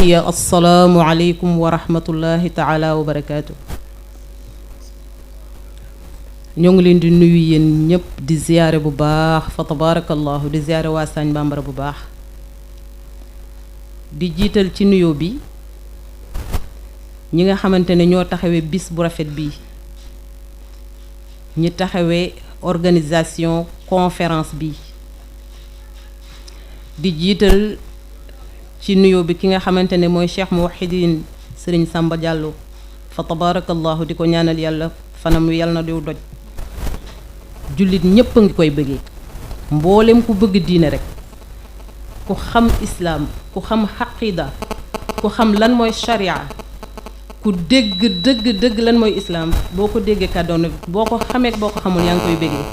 hiya assalaamu aleykum wa rahmatullahi taala wa barakaatu. ñoo ngi leen di nuyu yéen ñëpp di ziyaare bu baax fa tabarakallahu di ziyaare waa Sagne Bambara bu baax di jiital ci nuyoo bi ñi nga xamante ne ñoo taxawee bis bu rafet bi ñi taxawee organisation conférence bi di jiital ci nuyoo bi ki nga xamante ne mooy Cheikh Mouhidine Serigne Samba Diallo fa tabarakallahu di ko ñaanal yàlla fanam wi yàlla na diw doj jullit ñépp a ngi koy bëggee mboolem ku bëgg diine rek ku xam islaam ku xam xaqida ku xam lan mooy sharia ku dégg dëgg lan mooy islaam boo ko déggee kàddoon boo ko xamee boo ko xamul yaa ngi koy bëggee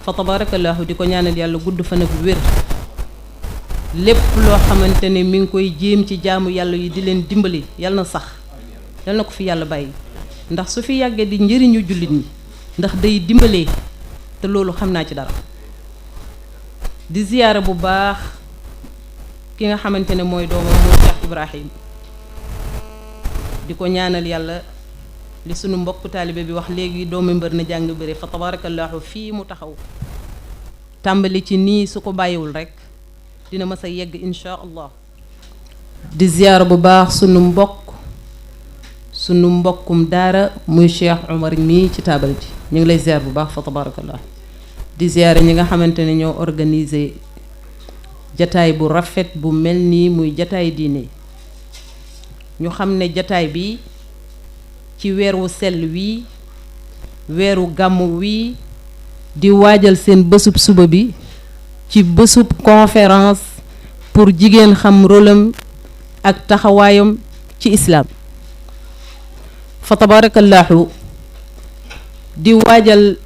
fa tabarakallahu di ko ñaanal yàlla gudd fan ak wér lépp loo xamante ne mi ngi koy jéem ci jaamu yàlla yi di leen dimbali yàlla na sax yàlla na ko fi yàlla bàyyi ndax su fi yàggee di njëriñu jullit ñi ndax day dimbalee te loolu xam naa ci dara di ziyaara bu baax ki nga xamante ne mooy doomam mooy Cheikh Ibrahim di ko ñaanal yàlla li sunu mbokk taalibe bi wax léegi doomu mbër na jàng bëre fa tabarakallahu fii mu taxaw tàmbali ci nii su ko bàyyiwul rek dina mës a yegg insha allah di ziyaara bu baax sunu mbokkum daara muy Cheikh Omar mii ci taabal ji ñu ngi lay ziyaar bu baax fa tabarakallah di ziyaare ñi nga xamante ne ñoo organisé jataay bu rafet bu mel nii muy jataay diine ñu xam ne jataay bi ci weeru sell wii weeru gàmmu wii di waajal seen bésub suba bi ci bésub conférence pour jigéen xam rôlam ak taxawaayam ci islaam fa tabarakallahu di waajal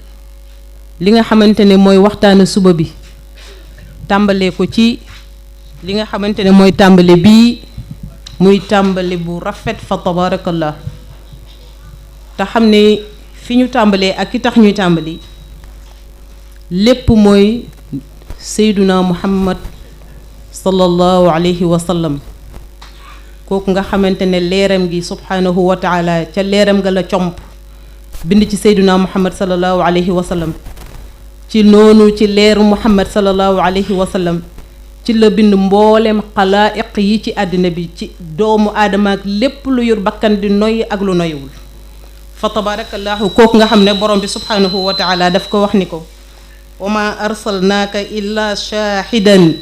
li nga xamante ne mooy waxtaanu suba bi tàmbalee ko ci li nga xamante ne mooy tàmbale bii muy tàmbale bu rafet fa tabarakallah te xam ne fi ñu tàmbalee ak ki tax ñuy tàmbali lépp mooy seyduna muhammad sallallahu alayhi wa sallam kooku nga xamante ne leeram gi subhanahu wa taala ca leeram nga la comp bind ci seyduna muhammad sallallahu alayhi wa sallam ci noonu ci leeru muhammad sallallahu alayhi wa sallam ci la bind mboolem xalaa'iq yi ci àddina bi ci doomu aadama ak lépp lu yor bakkan di noyyi ak lu noyyiwul fa tabarakallahu kooku nga xam ne borom bi subhanahu wa taala daf ko wax ni ko wa ma arsalnaaka illa shaahidan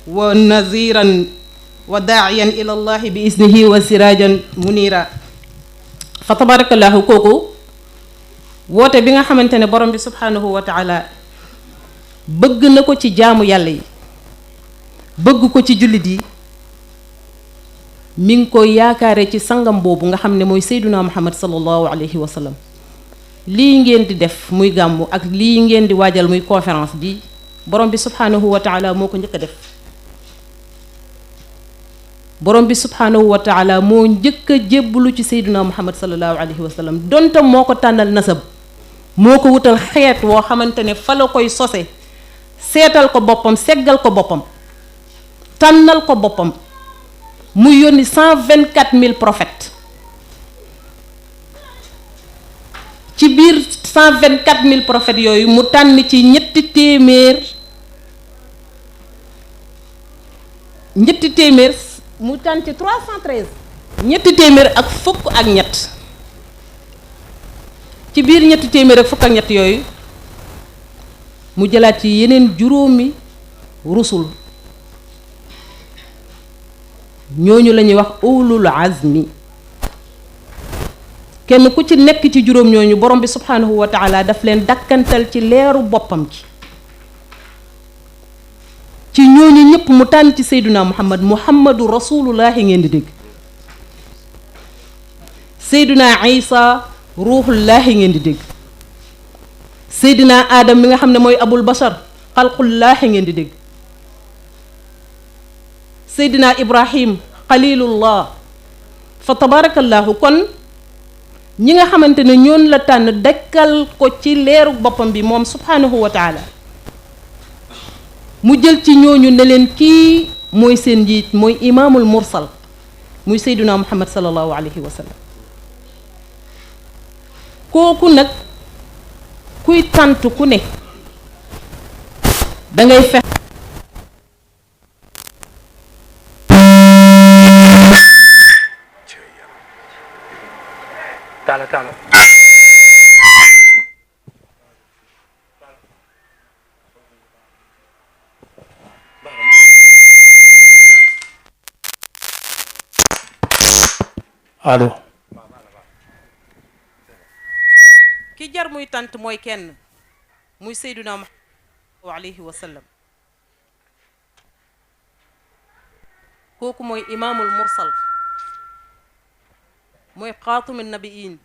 wa naziran wa daa'iyan ila allahi bi isnihi wa sirajan munira fa tabarakallahu kooku woote bi nga xamante ne borom bi subhanahu wa taala bëgg na ko ci jaamu yàlla yi bëgg ko ci jullit yi mi ngi ko yaakaare ci sangam boobu nga xam ne mooy seyduna muhammad sallallahu alayhi wa sallam lii ngeen di def muy gàmmu ak lii ngeen di waajal muy conférence bi borom bi subhanahu wa taala moo ko njëkk a def borom bi subhanahu wa taala moo njëkk a jébbalu ci seyduna muhammad sallallahu alayhi wa sallam donte moo ko tànnal nasab moo ko wutal xeet woo xamante ne fa la koy sose seetal ko boppam seggal ko boppam tànnal ko boppam mu yónni 124 000 prophètes ci biir 124 000 prophètes yooyu mu tànn ci ñetti téeméer mu tànn ci 313 ñetti téeméer ak fukk ak ñett ci biir ñetti téeméer ak fukk ak ñett yooyu mu jëlaat ci yeneen juróomi rusul ñooñu la ñuy wax ulul azmi kenn ku ci nekk ci juróom ñooñu borom bi subhanahu wa taala daf leen dakkantal ci leeru boppam ci ñooñu ñëpp mu tànn ci seyduna muhammadu rasulullahi ngeen di dégg seyduna isa ruuxullaahi ngeen di dégg seydina adam mi nga xam ne mooy abul bashar xalqullaahi ngeen di dégg seydina ibrahim xalilullah fa tabarakallahu kon ñi nga xamante ne ñoon la tànn dekkal ko ci leeru boppam bi moom subhanahu wa taala mu jël ci ñooñu ne leen kii mooy seen njiit mooy imaamul mursal muy Seydina Muhammad sallallahu alayhi wa sallam. kooku nag kuy tant ku ne dangay fex taala allo. ki jar muy tant mooy kenn muy Seydina Muhammad alayhi wa sallam. kooku mooy imaamul mursal, mooy xaatumi nabiyin.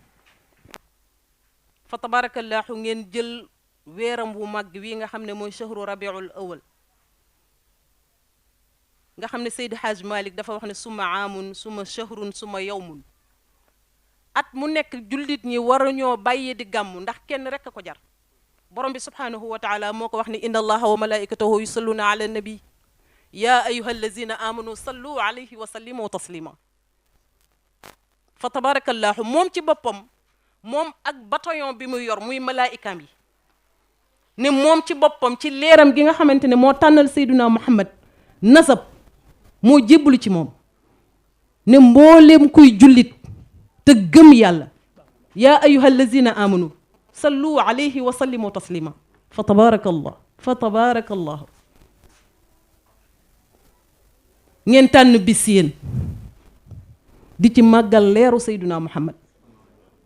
fa tabarakallahu ngeen jël weeram wu mag wi nga xam ne mooy shahru rabiul awal, nga xam ne Seydi Hajj Malik dafa wax ne suma aamun suma shahrun suma yawmun. at mu nekk jullit ñi waruñoo bàyyi di gàmmu ndax kenn rek a ko jar. borom bi subhanahu wa taala moo ko wax ni inna allaha wa malaikatahu yusalluna ala nabi ya ayuha allazina amanu sallu alayhi wa sallimu taslima. fa tabarakallahu moom ci boppam moom ak bataillon bi muy yor muy malaayikaam yi ne moom ci boppam ci leeram gi nga xamante ne moo tànnal Seydina Muhammad nasab moo jébbalu ci moom ne mbooleem kuy jullit te gëm yàlla yaa ayuha allazina amanu sallu alayhi wa sallimu taslima. fa tabarakallah fa tabarakallah. ngeen tànn bis yéen di ci màggal leeru Seydina Muhammad.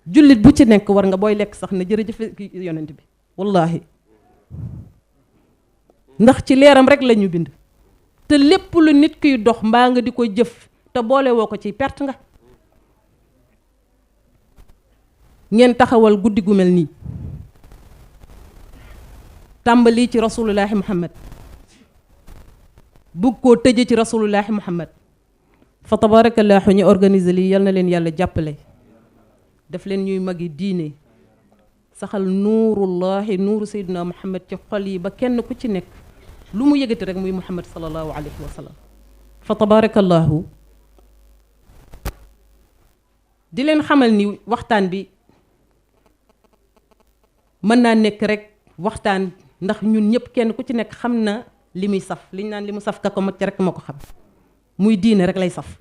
jullit bu ci nekk war nga booy lekk sax ne jërëjëf yonent bi wallahi ndax ci leeram rek la ñu bind. te lépp lu nit kiy dox mbaa nga di ko jëf te boole woo ko ci perte nga. ngeen taxawal guddi gu mel nii tàmbali ci rasulullahi Muhammad bugg koo tëje ci rasulullahi Muhammad. fa tabarakallahu ñu organiser lii yal na leen yàlla jàppale def leen ñuy magi diine saxal nuurullahi nuuru Seydina Muhammad ci xol yi ba kenn ku ci nekk lu mu yëgati rek muy Muhammad sallallahu alayhi wa sallam. fa tabarakallahu di leen xamal ni waxtaan bi mën naa nekk rek waxtaan ndax ñun ñëpp kenn ku ci nekk xam na li muy saf liñ naan li mu saf ka ko mag ci rek moo ko xam muy diine rek lay saf.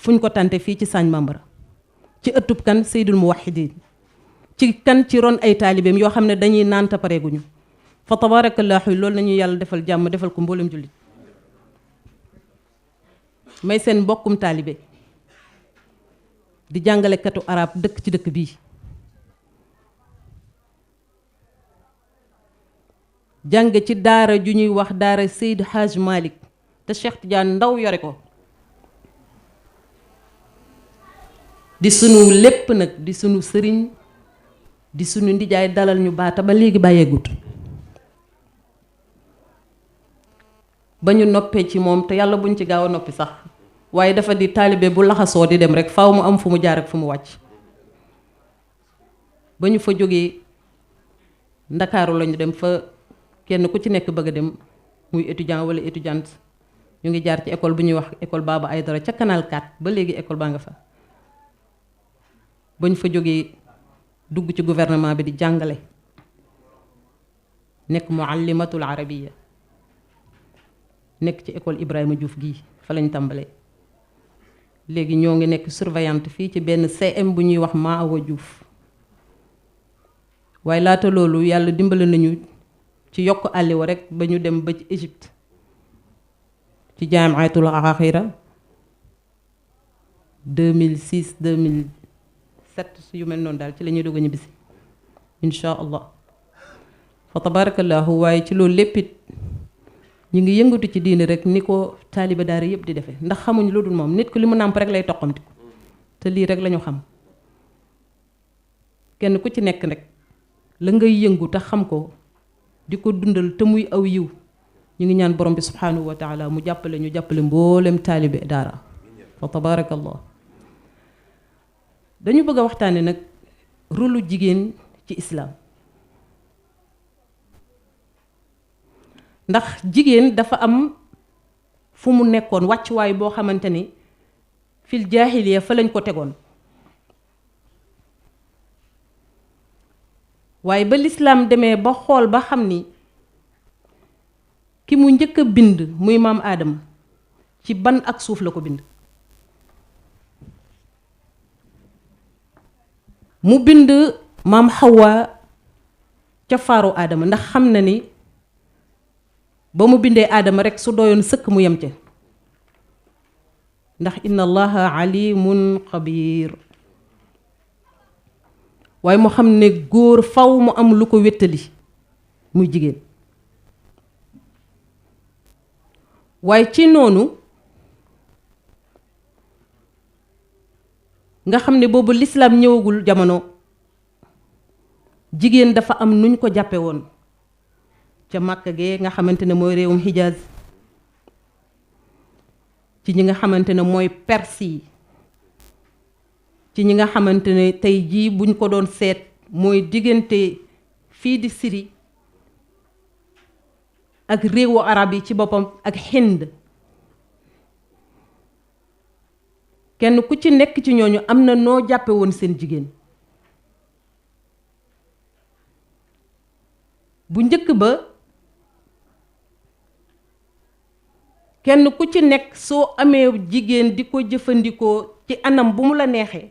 fuñ ko tànte fii ci Sagne Bambara ci ëttub kan Seydul Muwahhidin ci kan ci ron ay taalibeem yoo xam ne dañuy naan te pareeguñu. fa tabarakallahu loolu nañu yàlla defal jàmm defal ko mboolem jullit. may seen mbokkum taalibe di jàngalekatu arab dëkk ci dëkk bii. jàng ci daara ju ñuy wax daara Seydi Hajj Malik te Cheikh Tidiane Ndaw yore ko. di sunu lépp nag di sunu sëriñ di sunu ndijaay dalal ñu baata ba léegi bàyyeegut. ba ñu noppee ci moom te yàlla buñ ci gaaw a noppi sax waaye dafa di taalibe bu laxasoo di dem rek faaw mu am fu mu jaar ak fu mu wàcc. ba ñu fa jógee ndakaaru lañu dem fa kenn ku ci nekk bëgg a dem muy étudiant wala étudiante ñu ngi jaar ci école bu ñuy wax école Baba Aydara ca canal 4 ba léegi école baa nga fa. ba ñu fa jógee dugg ci gouvernement bi di jàngale nekk muallimatul arabiya nekk ci école Ibrahima Diouf gii fa lañ tàmbalee. léegi ñoo ngi nekk surveillante fii ci benn CM bu ñuy wax Maawa Diouf. waaye laata loolu yàlla dimbale nañu ci yokk àlliwa rek ba ñu dem ba ci Égypte ci jaamiatul Axira 2006 2007 yu mel noonu daal ci la ñuy doog a ñibbisi insha allah. fa tabarakallahu waaye ci loolu léppit ñu ngi yëngatu ci diine rek ni ko taaliba daara yëpp di defee ndax xamuñ lu dul moom nit ko li mu nàmp rek lay toqamti ko te lii rek lañu xam. kenn ku ci nekk rek la ngay yëngu te xam ko di ko dundal te muy aw yiw ñu ngi ñaan borom bi subhanahu wa taala mu jàppale ñu jàppale mboolem taalibe daara. fa tabarakallah dañu bëgg a waxtaane nag rôlu jigéen ci islaam. ndax jigéen dafa am fu mu nekkoon wàccuwaay boo xamante ni fil jaahiliya fa lañ ko tegoon waaye ba lislaam demee ba xool ba xam ni ki mu njëkk a bind muy maam aadama ci ban ak suuf la ko bind mu bind maam Hawa ca faaru aadama ndax xam na ni ba mu bindee aadama rekk su doyoon sëkk mu yem ca ndax inna allaha alimun xabiir waaye mu xam ne góor faw mu am lu ko wéttali muy jigéen waaye ci noonu nga xam ne boobu lislaam ñëwagul jamono jigéen dafa am nuñ ko jàppe woon ca Màkka gee nga xamante ne mooy réewum Hijaaz ci ñi nga xamante ne mooy Perse yi ci ñi nga xamante ne tey jii buñ ko doon seet mooy diggante fii di Syrie ak réewu arab yi ci boppam ak Hind kenn ku ci nekk ci ñooñu am na noo jàppe woon seen jigéen bu njëkk ba kenn ku ci nekk soo amee jigéen di ko jëfandikoo ci anam bu mu la neexee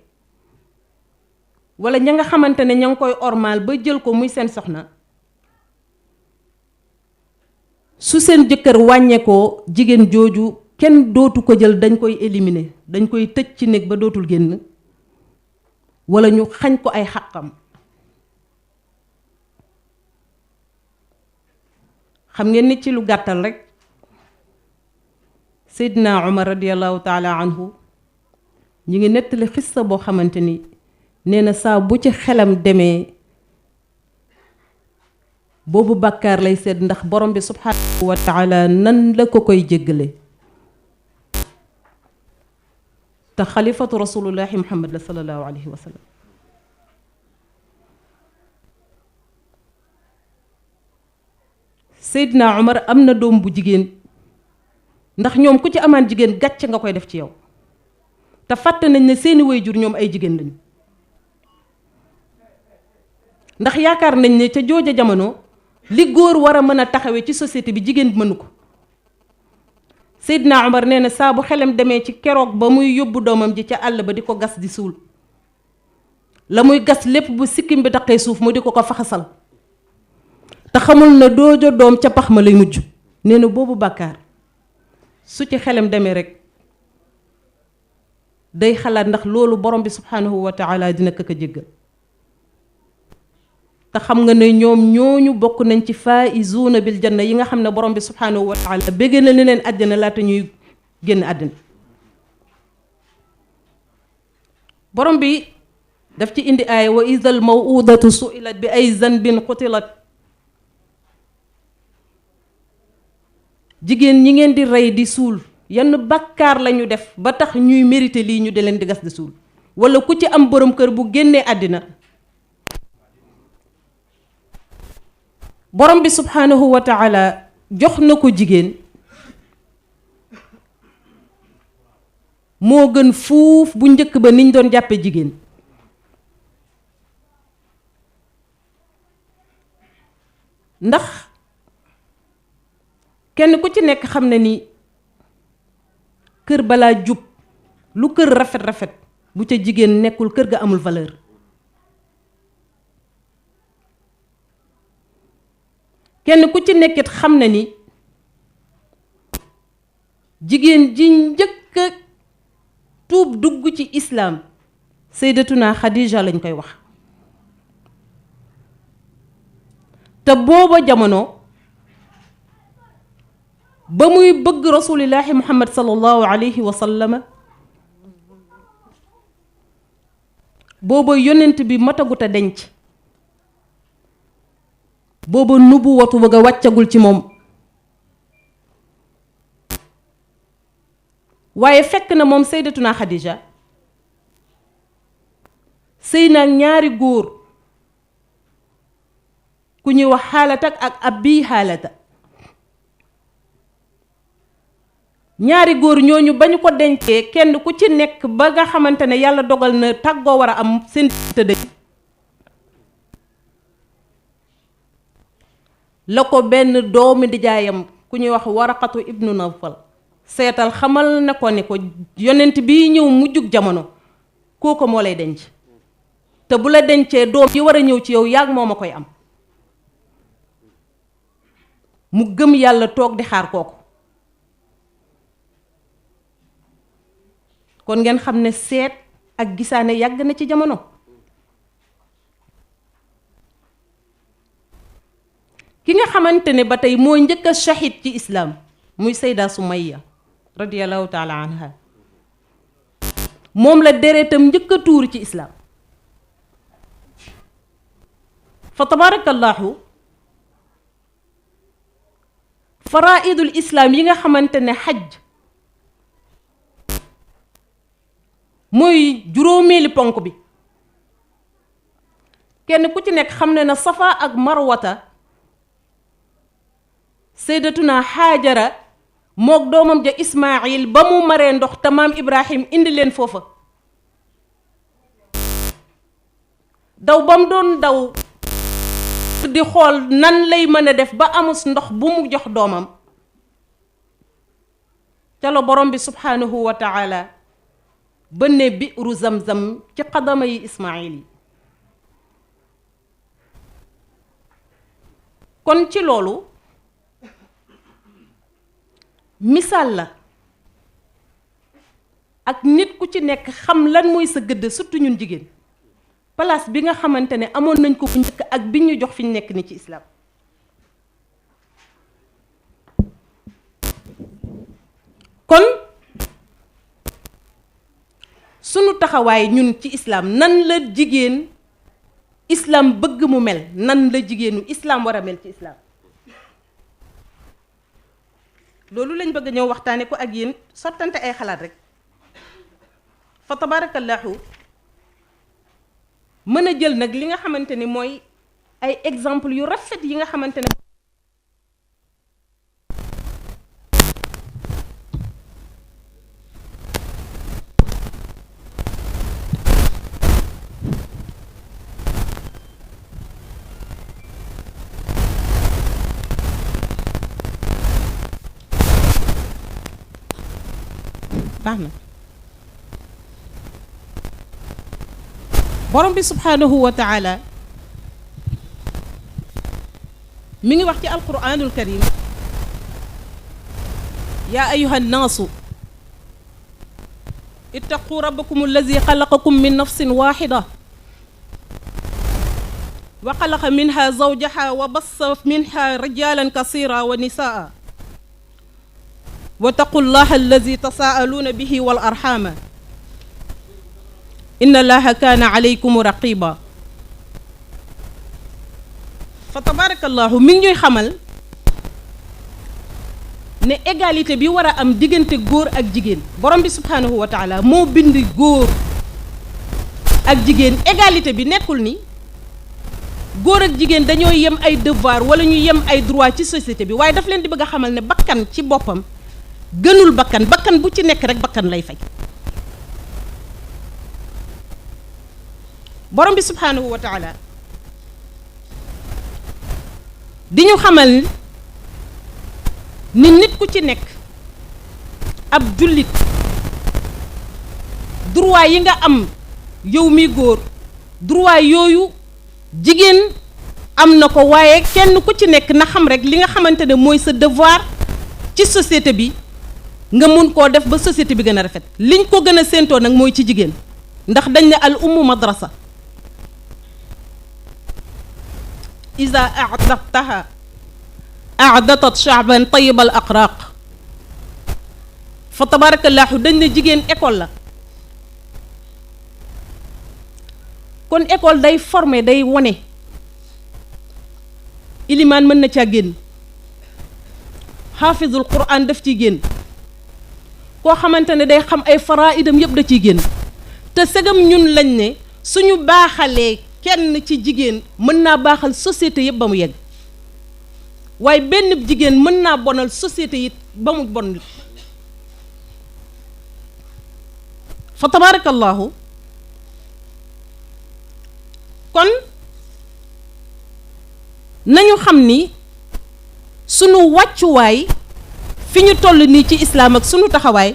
wala ña nga xamante ne ña ngi koy ormaal ba jël ko muy seen soxna su seen jëkkër wàññeekoo jigéen jooju kenn dootu ko jël dañ koy éliminer dañ koy tëj ci néeg ba dootul génn wala ñu xañ ko ay xàqam xam ngeen ni ci lu gàttal rekk Seydina Umar radiyallahu taala anhu ñi ngi nettali xissa boo xamante ni nee na saa bu ci xelam demee boobu bàkkaar lay seet ndax borom bi subhanahu wa taala nan la ko koy jéggale te xalifatu rasulullahi muhammad la sallallahu alayhi wa sallam Seydina Umar am na doom bu jigéen ndax ñoom ku ci amaan jigéen gàcce nga koy def ci yow te fàtte nañ ne seeni waajur ñoom ay jigéen lañu ndax yaakaar nañ ne ca jooja jamono li góor war a mën a taxawee ci société bi jigéen mënu ko Seydina Umar nee na saa bu xelam demee ci keroog ba muy yóbbu doomam ji ca àll ba di ko gas di suul la muy gas lépp bu sikkim bi taqee suuf mu di ko ko faxasal te xamul na doojo doom ca pax ma lay mujj nee na boobu bàkkaar su ci xelam demee rek day xalaat ndax loolu borom bi subhanahu wa taala dina ko jéggal te xam nga ne ñoom ñooñu bokk nañ ci faa'izuuna bil janna yi nga xam ne borom bi subhanahu wa taala bégg na leen àddina laata ñuy génn àddina borom bi daf ci indi aaya wa izal maw'udatu su'ilat bi ay zanbin qutilat jigéen ñi ngeen di rey di suul yenn bàkkaar lañu def ba tax ñuy mérité lii ñu di leen di gas di suul wala ku ci am borom kër bu génnee àddina borom bi subhanahu wa taala jox na ko jigéen moo gën fuuf bu njëkk ba niñ doon jàppe jigéen ndax kenn ku ci nekk xam na ni kër balaa jub lu kër rafet rafet bu ca jigéen nekkul kër ga amul valeur kenn ku ci nekkit xam na ni jigéen ji njëkk a tuub dugg ci islaam sayyidatuna Xadija lañ koy wax te booba jamono ba muy bëgg rasulillahi muhammad sallallahu alayhi wa sallama booba yonent bi matagut a denc booba nubuwatu bëgg a wàccagul ci moom waaye fekk na moom sayyidatuna Xadija sëy na ñaari góor ku ñuy wax xaalata ak abi xaalata ñaari góor ñooñu ba ñu ko dencee kenn ku ci nekk ba nga xamante ne yàlla dogal na tàggoo war a am seen tëdd la ko benn doomi nijaayam ku ñuy wax Waraqatu ibnu Nawfal seetal xamal na ko ne ko yonent bi ñëw mujjug jamono kooku moo lay denc te bu la dencee doom yi war a ñëw ci yow yaag moom a koy am mu gëm yàlla toog di xaar kooku kon ngeen xam ne seet ak gisaane yàgg na ci jamono ki nga xamante ne ba tey moo njëkk a shahid ci islaam muy Sayda Sumayya radiyallahu taala anha moom la deretam njëkk a tuur ci islaam fa tabarakallahu faraidul islaam yi nga xamante ne xaj mooy juróomeeli ponk bi kenn ku ci nekk xam ne na safa ak marwata saydatuna Haajara mook doomam ja Ismaayil ba mu maree ndox te maam Ibrahim indi leen foofa daw ba mu doon daw di xool nan lay mën a def ba amus ndox bu mu jox doomam ca la borom bi subhaanahu wa taala ba ne biiru zamzam ci xadama yi Ismaayil yi kon ci loolu misaal la ak nit ku ci nekk xam lan mooy sa gëdd surtout ñun jigéen place bi nga xamante ne amoon nañ ko bu njëkk ak bi ñu jox fi ñu nekk ni ci islaam kon sunu taxawaay ñun ci islaam nan la jigéen islaam bëgg mu mel nan la jigéenu islaam war a mel ci islaam loolu lañ bëgg ñëw waxtaane ko ak yéen sottante ay xalaat rek fa tabarakallahu mën a jël nag li nga xamante ni mooy ay exemple yu rafet yi nga xamante ne baax na borom bi subhaanahu wa taala mi ngi wax ci alquranul karim yaa ayuha nnaasu ittaqu rabbakum allazi xalaqakum min nafsin waxida wa xalaqa minha zawjaha wa bassa minha rijalan kasira wa nisaa wattaqu llaha allazi tasaaluuna bihi wal arxama inna allaha kaana alaykum raqiba fa tabarakallahu mi ngi ñuy xamal ne égalité bi war a am diggante góor ak jigéen borom bi subhaanahu wa taala moo bind góor ak jigéen égalité bi nekkul ni góor ak jigéen dañoo yem ay devoir wala ñu yem ay droit ci société bi waaye daf leen di bëgg a xamal ne bakkan ci boppam gënul bakkan bakkan bu ci nekk rek bakkan lay fay borom bi subhaanahu wa taala di ñu xamal ni nit ku ci nekk ab jullit droit yi nga am yow mi góor droit yooyu jigéen am na ko waaye kenn ku ci nekk na xam rek li nga xamante ne mooy sa devoir ci société bi nga mun koo def ba société bi gën a rafet liñ ko gën a séentoo nag mooy ci jigéen ndax dañ ne al ummu madrasa iza a'dadtaha a'datat sha'ban tayyibal aqraq fa tabarakallahu dañ ne jigéen école la kon école day former day wone ilimaan mën na caa génn xaafizul quran daf ciy génn koo xamante ne day xam ay faraidam yëpp da ciy génn te segam ñun lañ ne suñu baaxalee kenn ci jigéen mën naa baaxal société yëpp ba mu yegg waaye benn jigéen mën naa bonal société yi ba mu bon fa tabarakallahu kon nañu xam ni sunu wàccuwaay fi ñu toll nii ci islaam ak sunu taxawaay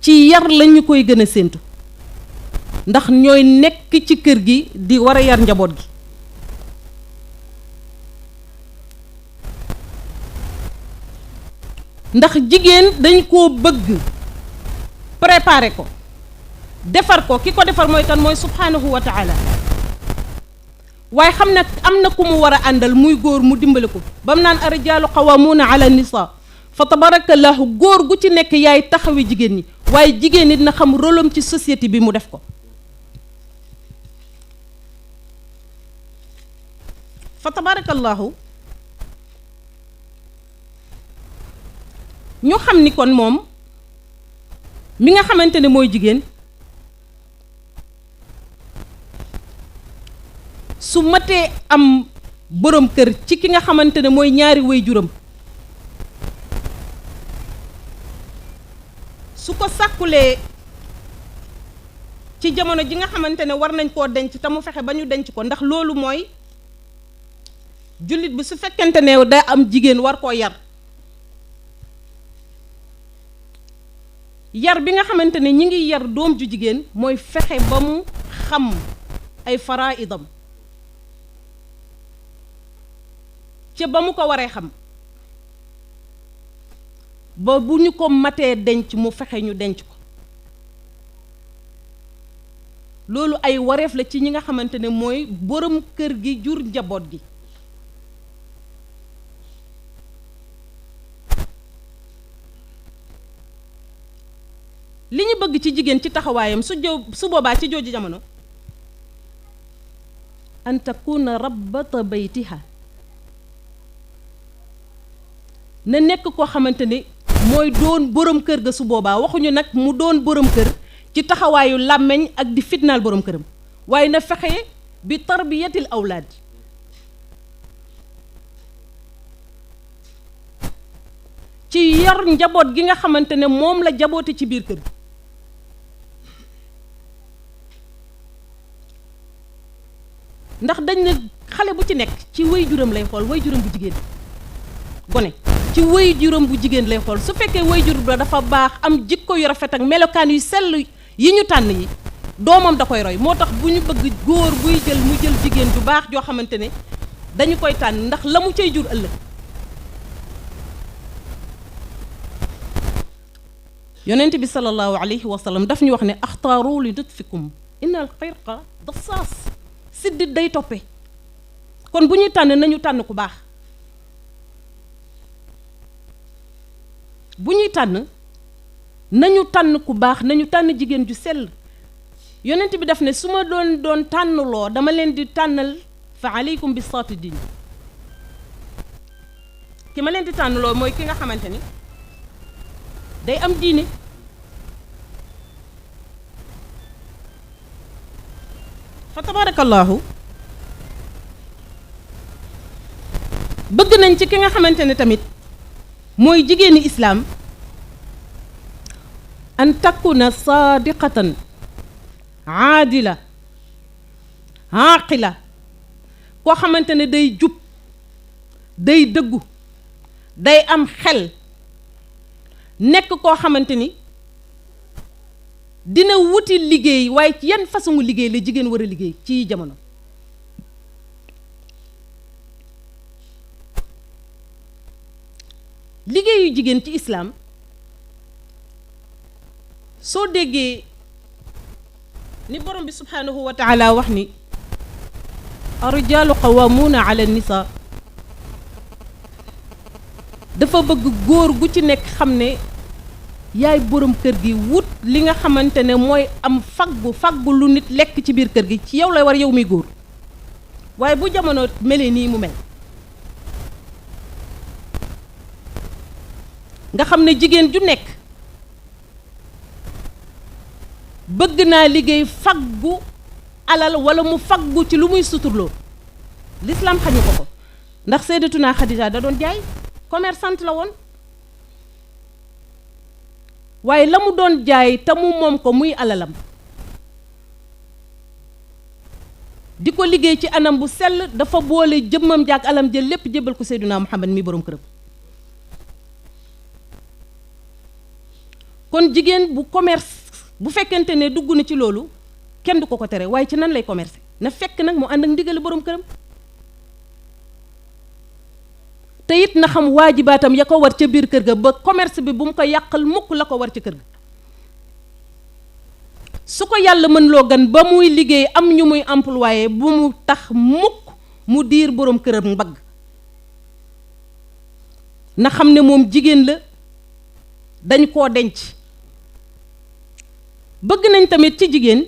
ci yar lañu koy gën a séentu ndax ñooy nekk ci kër gi di war a yar njaboot gi ndax jigéen dañ koo bëgg préparer ko defar ko ki ko defar mooy kan mooy subhanahu wa taala waaye xam ne am na ku mu war a àndal muy góor mu dimbale ko ba mu naan ar-rijaalu qawwaamuuna ala nisaa fa tabarakallahu góor gu ci nekk yaay taxawi jigéen ñi waaye jigéen ñi dina xam rôlam ci société bi mu def ko fa tabarakallahu ñu xam ni kon moom mi nga xamante ne mooy jigéen su matee am borom kër ci ki nga xamante ne mooy ñaari waajuram su ko sàkkulee ci jamono ji nga xamante ne war nañ koo denc te mu fexe ba ñu denc ko ndax loolu mooy jullit bi su fekkente ne day am jigéen war koo yar yar bi nga xamante ne ñi ngi yar doom ju jigéen mooy fexe ba mu xam ay faraidam ca ba mu ko waree xam ba bu ñu ko matee denc mu fexe ñu denc ko loolu ay wareef la ci ñi nga xamante ne mooy borom kër gi jur njaboot gi li ñu bëgg ci jigéen ci taxawaayam su boobaa ci jooju jamono an takuna rabbata baytiha na nekk koo xamante ni mooy doon borom kër ga su boobaa waxuñu nag mu doon borom kër ci taxawaayu làmmeñ ak di fitnaal borom këram waaye na fexe bi tarbiyatil awlaad ci yar njaboot gi nga xamante ne moom la jaboote ci biir kër gi ndax dañ ne xale bu ci nekk ci waajuram lay xool waajuram bu jigéen gone ci waajuram bu jigéen lay xool su fekkee waajur ba dafa baax am jikko yu rafet ak melokaan yu sell yi ñu tànn yi doomam da koy roy moo tax bu ñu bëgg góor buy jël mu jël jigéen ju baax joo xamante ne dañu koy tànn ndax la mu cay jur ëllëg yonent bi sallallahu alayhi wa sallam daf ñu wax ne axtaaru li nutfikum innal xirqa dassaas siddit day toppe kon bu ñuy tànn nañu tànn ku baax bu ñuy tànn nañu tànn ku baax nañu tànn jigéen ju sell yonent bi daf ne su ma doon tànnloo dama leen di tànnal fa aleykum bi saati din ki ma leen di tànnloo mooy ki nga xamante ni day am diine fa tabarakallahu bëgg nañ ci ki nga xamante ne tamit mooy jigéeni islaam an takuna saadiqatan aadila aaqila koo xamante ne day jub day dëggu day am xel nekk koo xamante ni dina wuti liggéey waaye ci yan façon liggéey la jigéen war a liggéey ci jamono liggéeyu jigéen ci islaam soo déggee ni borom bi subhanahu wa taala wax ni ar-rijaalu qawwaamuuna ala nisaa dafa bëgg góor gu ci nekk xam ne yaay borom kër gi wut li nga xamante ne mooy am faggu lu nit lekk ci biir kër gi ci yow lay war yow muy góor waaye bu jamono melee nii mu mel nga xam ne jigéen ju nekk bëgg naa liggéey faggu alal wala mu faggu ci lu muy suturloo l'islam xañu ko ndax Sayyidatuna Xadija da doon jaay commerçante la woon waaye la mu doon jaay te mu moom ko muy alalam di ko liggéey ci anam bu sell dafa boole jëmmam jaak alam jël lépp jébbal ko Seydina Muhammad mi borom këram. kon jigéen bu commerce bu fekkente ne dugg na ci loolu kenn du ko ko tere waaye ci nan lay commercer na fekk nag mu ànd ak ndigali borom këram te it na xam waajibaatam ya ko war ca biir kër ga ba commerce bi bu mu ko yàqal mukk la ko war ca kër ga. su ko yàlla mën loo gan ba muy liggéey am ñu muy employé bu mu tax mukk mu diir borom këram mbagg na xam ne moom jigéen la dañ koo denc. bëgg nañ tamit ci jigéen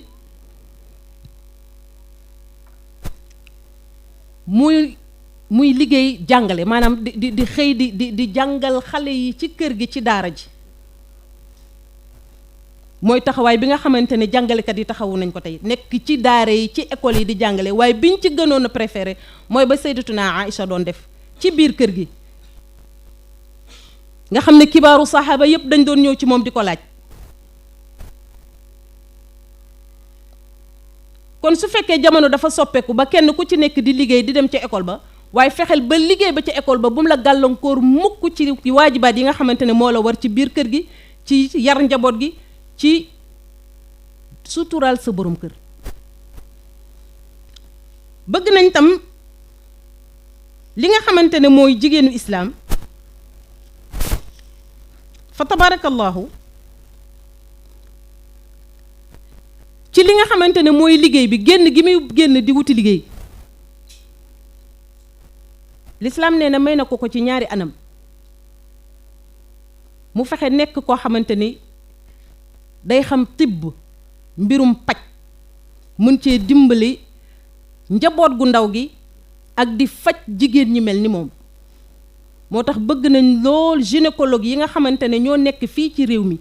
muy liggéey jàngale maanaam di xëy di jàngal xale yi ci kër gi ci daara ji mooy taxawaay bi nga xamante ne jàngalekat yi taxawu nañ ko tey nekk ci daara yi ci école yi di jàngale waaye biñ ci gënoon a préféré mooy ba Sayyidatuna Aïcha doon def ci biir kër gi nga xam ne kibaaru saxaaba yépp dañ doon ñëw ci moom di ko laaj. kon su fekkee jamono dafa soppeeku ba kenn ku ci nekk di liggéey di dem ca école ba waaye fexeel ba liggéey ba ca école ba bu mu la gàllankoor mukk ci waajibaat yi nga xamante ne moo la war ci biir kër gi ci yar njaboot gi ci suturaal sa borom kër. bëgg nañ tam li nga xamante ne mooy jigéenu islaam fa tabarakallahu ci li nga xamante ne mooy liggéey bi génn gi muy génn di wuti liggéey lislaam nee na may na ko ci ñaari anam mu fexe nekk koo xamante ni day xam tibb mbirum paj mën cee dimbali njaboot gu ndaw gi ak di faj jigéen ñi mel ni moom moo tax bëgg nañ lool gynécologue yi nga xamante ne ñoo nekk fii ci réew mi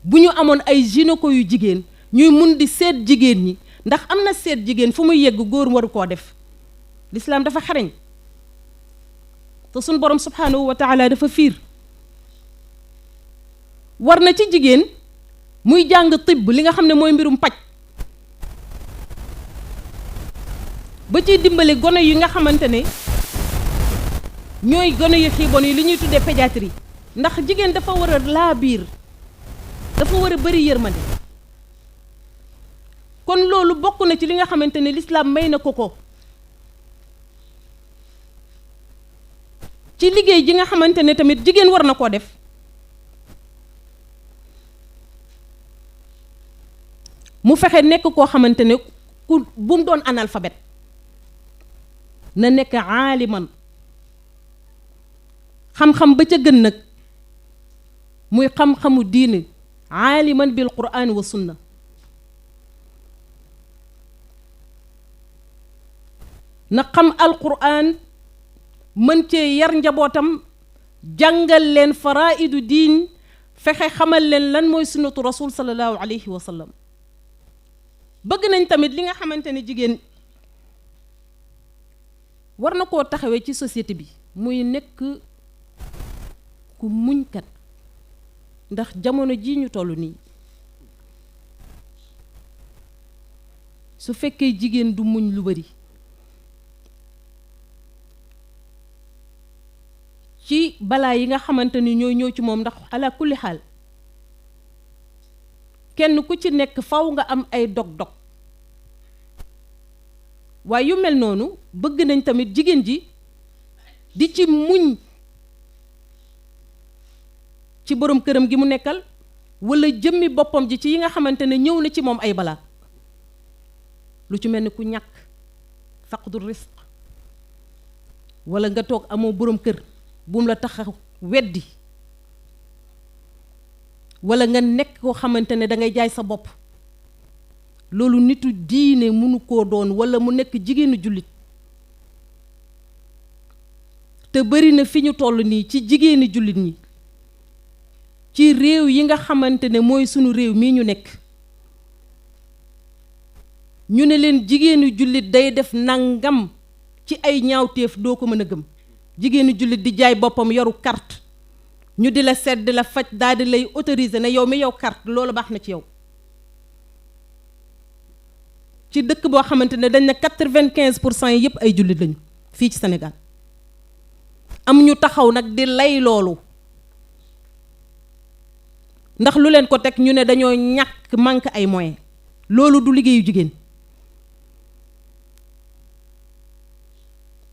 bu ñu amoon ay gynéco yu jigéen ñuy mun di seet jigéen ñi ndax am na seet jigéen fu muy yegg góor waru koo def lislaam dafa xarañ te suñ borom subhanahu wa taala dafa fiir war na ci jigéen muy jàng tibb li nga xam ne mooy mbirum paj ba ciy dimbale gone yi nga xamante ne ñooy gone yu xiibon yi li ñuy tuddee pédiatrie ndax jigéen dafa war a laa biir dafa war a bëri yërmande kon loolu bokk na ci li nga xamante ne lislaam may na ko ci liggéey ji nga xamante ne tamit jigéen war na koo def mu fexe nekk koo xamante ne ku bu mu doon analphabète na nekk aaliman xam-xam ba ca gën nag muy xam-xamu diine aaliman bil quraan wa sunna na xam alquran mën cee yar njabootam jàngal leen faraidu diin fexe xamal leen lan mooy sunnatu rasul sallallahu alayhi wa sallam bëgg nañ tamit li nga xamante ne jigéen war na koo taxawee ci société bi muy nekk ku muñkat ndax jamono ji ñu toll nii su fekkee jigéen du muñ lu bari ci balaa yi nga xamante ni ñooy ñëw ci moom ndax ala kulli xaal kenn ku ci nekk faw nga am ay dog-dog waaye yu mel noonu bëgg nañ tamit jigéen ji di ci muñ ci borom këram gi mu nekkal wala jëmmi boppam ji ci yi nga xamante ne ñëw na ci moom ay balaa lu ci mel ni ku ñàkk faqdu risq wala nga toog amoo borom kër bu mu la tax a weddi wala nga nekk koo xamante ne da ngay jaay sa bopp loolu nitu diine mënu koo doon wala mu nekk jigéenu jullit te bari na fi ñu toll nii ci jigéeni jullit ñi ci réew yi nga xamante ne mooy sunu réew mii ñu nekk ñu ne leen jigéenu jullit day def nangam ci ay ñaawteef doo ko mën a gëm jigéenu jullit di jaay boppam yoru carte ñu di la seet di la faj daal di lay autoriser ne yow mi yow carte loolu baax na ci yow ci dëkk boo xamante ne dañ ne 95% yi yëpp ay jullit lañu fii ci Sénégal am ñu taxaw nag di lay loolu ndax lu leen ko teg ñu ne dañoo ñàkk manque ay moyens loolu du liggéeyu jigéen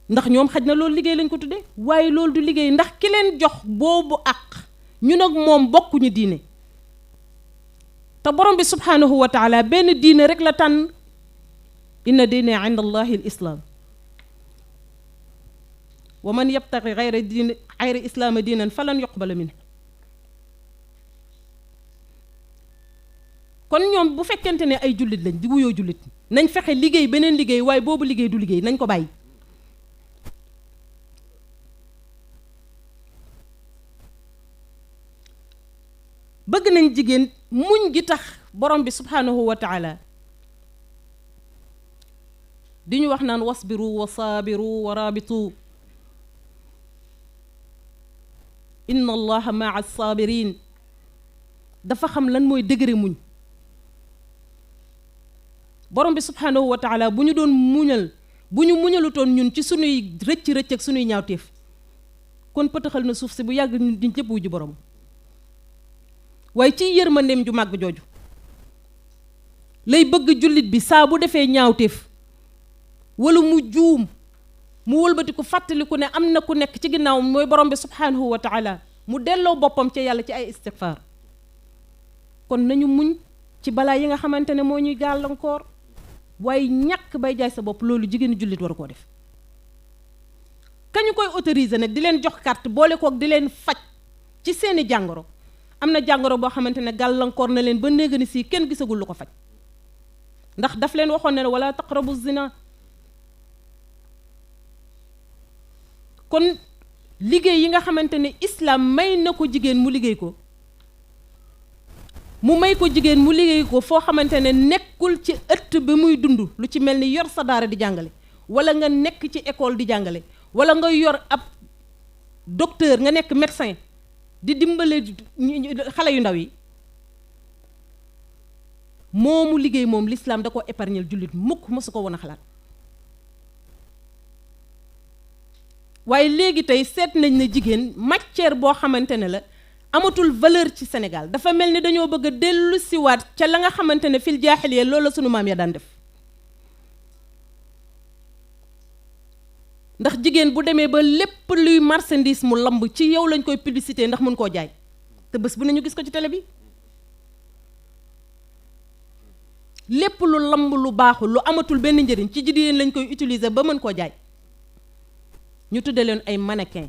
ndax ñoom xaj na loolu liggéey lañ ko tuddee waaye loolu du liggéey ndax ki leen jox boobu àq ñu nag moom bokkuñu diine te borom bi subhaanahu wa taala benn diine rek la tànn inna diina inda allahi al islaam wa man yabtaqi gayra islaama diinan falan yuqbala minhu kon ñoom bu fekkente ne ay jullit lañ di wuyoo jullit nañ fexe liggéey beneen liggéey waaye boobu liggéey du liggéey nañ ko bàyyi bëgg nañ jigéen muñ gi tax borom bi subhaanahu wa taala di ñu wax naan wasbiru wa saabiru wa raabitu inna allaha maa saabiriin dafa xam lan mooy degré muñ borom bi subhaanahu wa taala bu ñu doon muñal bu ñu muñalutoon ñun ci sunuy rëcc ak sunuy ñaawteef kon pëtaxal na suuf si bu yàgg ñun di ñëpp wu ji borom waaye ci yërmandeem ju màgg jooju lay bëgg jullit bi saa bu defee ñaawteef wala mu juum mu wëlbati ko fàttaliku ne am na ku nekk ci ginnaaw mooy borom bi subhaanahu wa taala mu delloo boppam ca yàlla ci ay istigfaar kon nañu muñ ci balaa yi nga xamante ne moo ñuy gàllankoor waaye ñàkk bay jaay sa bopp loolu jigéenu jullit war koo def kañu koy autoriser nag di leen jox carte boole kook di leen faj ci seeni jàngoro am na jàngoro boo xamante ne gàllankoor na leen ba néega ni si kenn gisagul lu ko faj ndax daf leen waxoon ne wala taqrabu zina kon liggéey yi nga xamante ne islam may na ko jigéen mu liggéey ko mu may ko jigéen mu liggéey ko foo xamante ne nekkul ci ëtt bi muy dund lu ci mel ni yor sa daara di jàngale wala nga nekk ci école di jàngale wala nga yor ab docteur nga nekk médecin di dimbale xale yu ndaw yi moomu liggéey moom l'islam da ko épargnel jullit mukk mosu ko woon a xalaat waaye léegi tey seet nañ ne jigéen matière boo xamante ne la amatul valeur ci Sénégal dafa mel ni dañoo bëgg a dellu siwaat ca la nga xamante ne fil jaahiliya loolu la sunu maam ya daan def ndax jigéen bu demee ba lépp luy marchandise mu lamb ci yow lañ koy publicité ndax mun koo jaay te bés bu ne ñu gis ko ci télé bi lépp lu lamb lu baaxul lu amatul benn njëriñ ci jigéen lañ koy utiliser ba mën koo jaay ñu tudde leen ay mannequin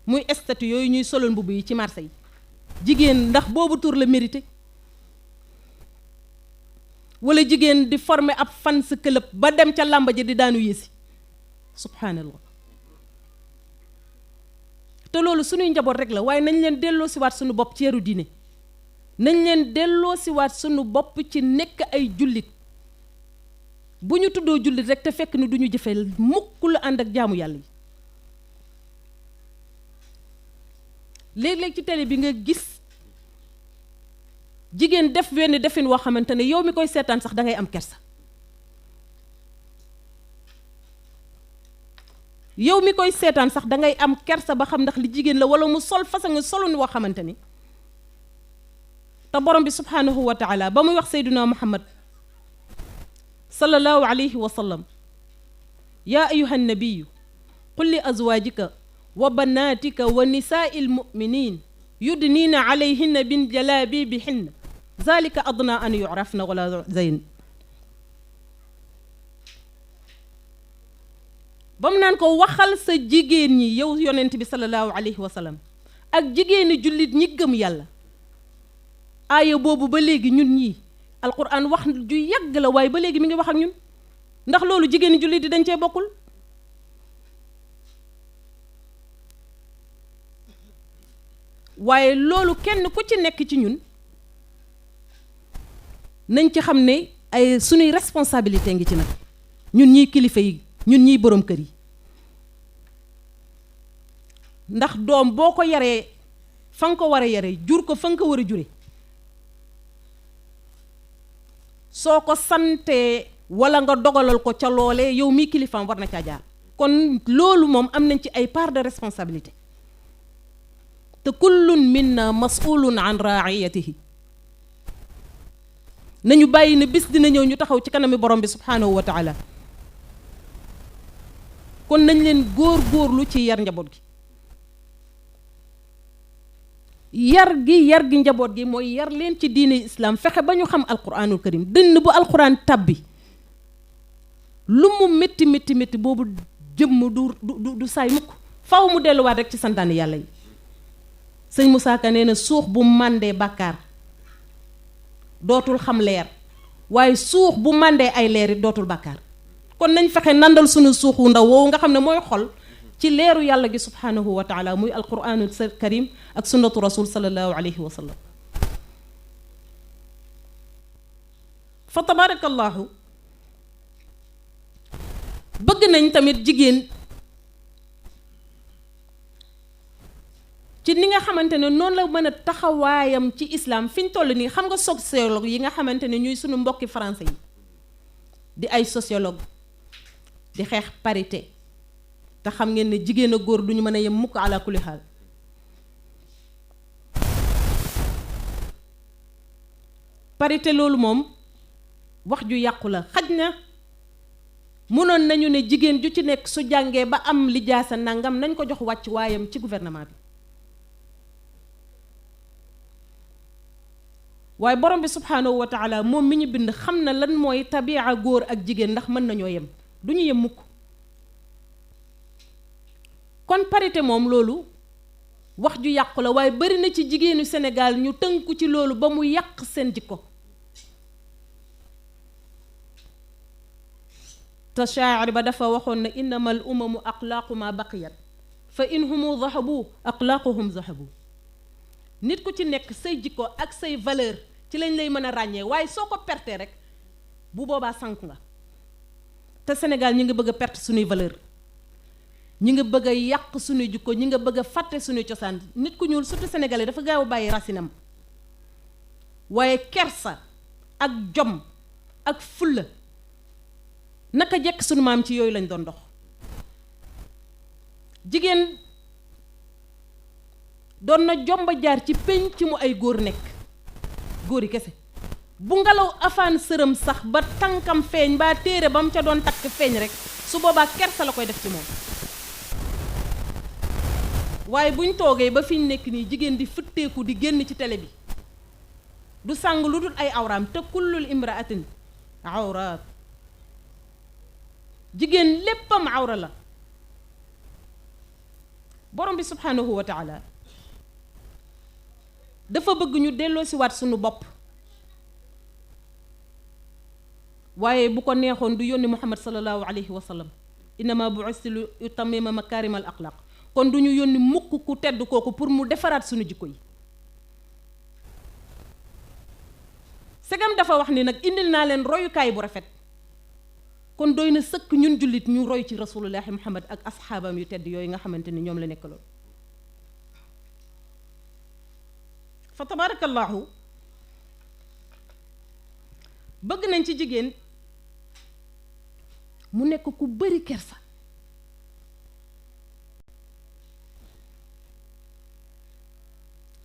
muy statut yooyu ñuy solal mbubb yi ci marché yi jigéen ndax boobu tur la mérité wala jigéen di former ab fans club ba dem ca làmba ji di daanu yéesi subhanallah te loolu suñuy njaboot rek la waaye nañ leen delloo siwaat suñu bopp ci yaru diine nañ leen delloo siwaat suñu bopp ci nekk ay jullit bu ñu tuddoo jullit rek te fekk ni du ñu jëfee mukk lu ànd ak jaamu yàlla yi léeg-léeg ci télé bi nga gis jigéen def wenn defin woo xamante ne yow mi koy seetaan sax da ngay am kersa yow mi koy seetaan sax da ngay am kersa ba xam ndax li jigéen la wala mu sol façon solu ni woo xamante ni te borom bi subhaanahu wa taala ba muy wax sayduna muhammad sallallahu alayhi wa sallam yaa ayuha nabiyu qul li azwaajika wa banaatika wa nisaai lmuminin yudniina alayhinna bin jalaabibihinna zalika adna an yurafna wala zayn ba mu naan ko waxal sa jigéen ñi yow yonent bi sallallahu alayhi wa sallam ak jigéeni jullit ñi gëm yàlla aaya boobu ba léegi ñun ñii alquran wax ju yàgg la waaye ba léegi mi ngi wax ak ñun ndax loolu jigéeni jullit di dañ cee bokkul waaye loolu kenn ku ci nekk ci ñun nañ ci xam ne ay sunuy responsabilité ngi ci nag ñun ñiy kilifa yi ñun ñiy borom kër yi ndax doom boo ko yaree fa nga ko war a yare jur ko fa nga ko war a jure soo ko santee wala nga dogalal ko ca loolee yow mii kilifaam war na caa jaar kon loolu moom am nañ ci ay part de responsabilité te kullun minna mas'ulun an ra'iyatihi nañu bàyyi ne bis dina ñëw ñu taxaw ci kanami borom bi subhanahu wa taala kon nañ leen góor-góorlu ci yar njaboot gi yar gi njaboot gi mooy yar leen ci diine islam fexe ba ñu xam alquranul karim dënn bu alquran tabbi lu mu métti métti métti boobu jëmm du saay mukk faw mu delluwaat rek ci santaane yàlla yi sëñ Moussa Ka nee na suux bu màndee bàkkaar dootul xam leer waaye suux bu màndee ay leer it dootul bàkkaar kon nañ fexe nandal suñu suuxu ndaw woowu nga xam ne mooy xol ci leeru yàlla gi subhanahu wa taala muy alquranul karim ak sunnatu rasul sallallahu alayhi wa sallam fa tabarakallahu bëgg nañ tamit jigéen ci ni nga xamante ne noonu la mën a taxawaayam ci islam fi ñu toll nii xam nga sociologue yi nga xamante ne ñuy suñu mbokki français yi di ay sociologue di xeex parité te xam ngeen ne jigéen a góor duñu mën a yem mukk ala kulli xaal parité loolu moom wax ju yàqu la xaj na mënoon nañu ne jigéen ju ci nekk su jàngee ba am lijaasa nangam nañ ko jox wàcc waayam ci gouvernement bi waaye borom bi subhanahu wa taala moom mi ñu bind xam na lan mooy tabia góor ak jigéen ndax mën nañoo yem du ñu yem mukk kon parité moom loolu wax ju yàqu la waaye bari na ci jigéenu Sénégal ñu tënku ci loolu ba mu yàq seen jikko te shaa'ir ba dafa waxoon ne innama al umamu axlaaqu ma baqiyat fa in humu zahabu axlaaquhum zahabu nit ku ci nekk say jikko ak say valeur ci lañ lay mën a ràññee waaye soo ko pertee rek bu boobaa sànku nga te Sénégal ñi nga bëgg a perte suñuy valeur ñi nga bëgg a yàq suñuy jikko ñi nga bëgg a fàtte suñuy cosaan nit ku ñuul surtout sénégalais dafa gaaw a bàyyi racinam waaye kersa ak jom ak fulla naka jekk suñu maam ci yooyu lañ doon dox jigéen doon na jomba jaar ci pénc mu ay góor nekk góor yi kese bu ngelaw afaan sërëm sax ba tànkam feeñ ba téere ba mu ca doon takk feeñ rek su boobaa kersa la koy def ci moom waaye buñ toogee ba fi ñu nekk nii jigéen di futteeku di génn ci télé bi du sàng lu dul ay awraam te kullul imraatin awraat jigéen léppam awra la borom bi subhanahu wa taala dafa bëgg ñu delloo si waat suñu bopp waaye bu ko neexoon du yónni Muhammad sallallahu alayhi wa sallam innama bu'istu li utammima makaarimal axlaq kon du ñu yónni mukk ku tedd kooku pour mu defaraat suñu jikko yi segam dafa wax ni nag indil naa leen royukaay bu rafet kon doy na sëkk ñun jullit ñu roy ci rasulullahi Muhammad ak asxaabam yu tedd yooyu nga xamante ni ñoom la nekkaloon fa tabarakallahu bëgg nañ ci jigéen mu nekk ku bari kersa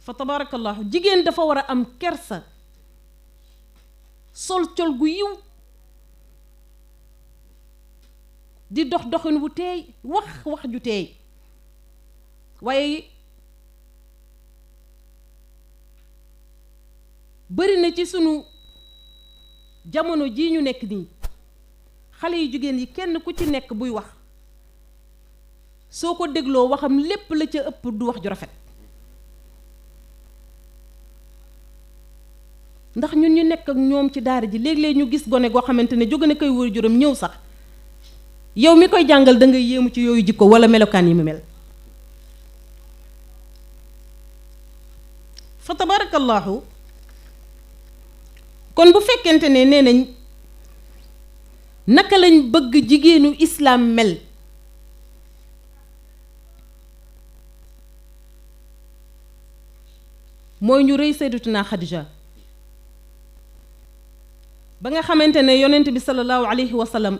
fa tabarakallahu jigéen dafa war a am kersa sol col gu yiw di dox doxin wu teey wax ju teey waaye bari na ci sunu jamono jii ñu nekk nii xale yu jigéen yi kenn ku ci nekk buy wax soo ko dégloo waxam lépp la ca ëpp du wax ju rafet ndax ñun ñu nekk ak ñoom ci daara ji léeg-léeg ñu gis gone goo xamante ne jóge na koy wër juróom ñëw sax yow mi koy jàngal da ngay yéemu ci yooyu jikko wala melokaan yi mu mel fa tabarakallahu kon bu fekkente ne nee nañ naka lañ bëgg jigéenu islaam mel mooy ñu rëy sayyidatuna Xadija ba nga xamante ne yonent bi sallallahu alayhi wa sallam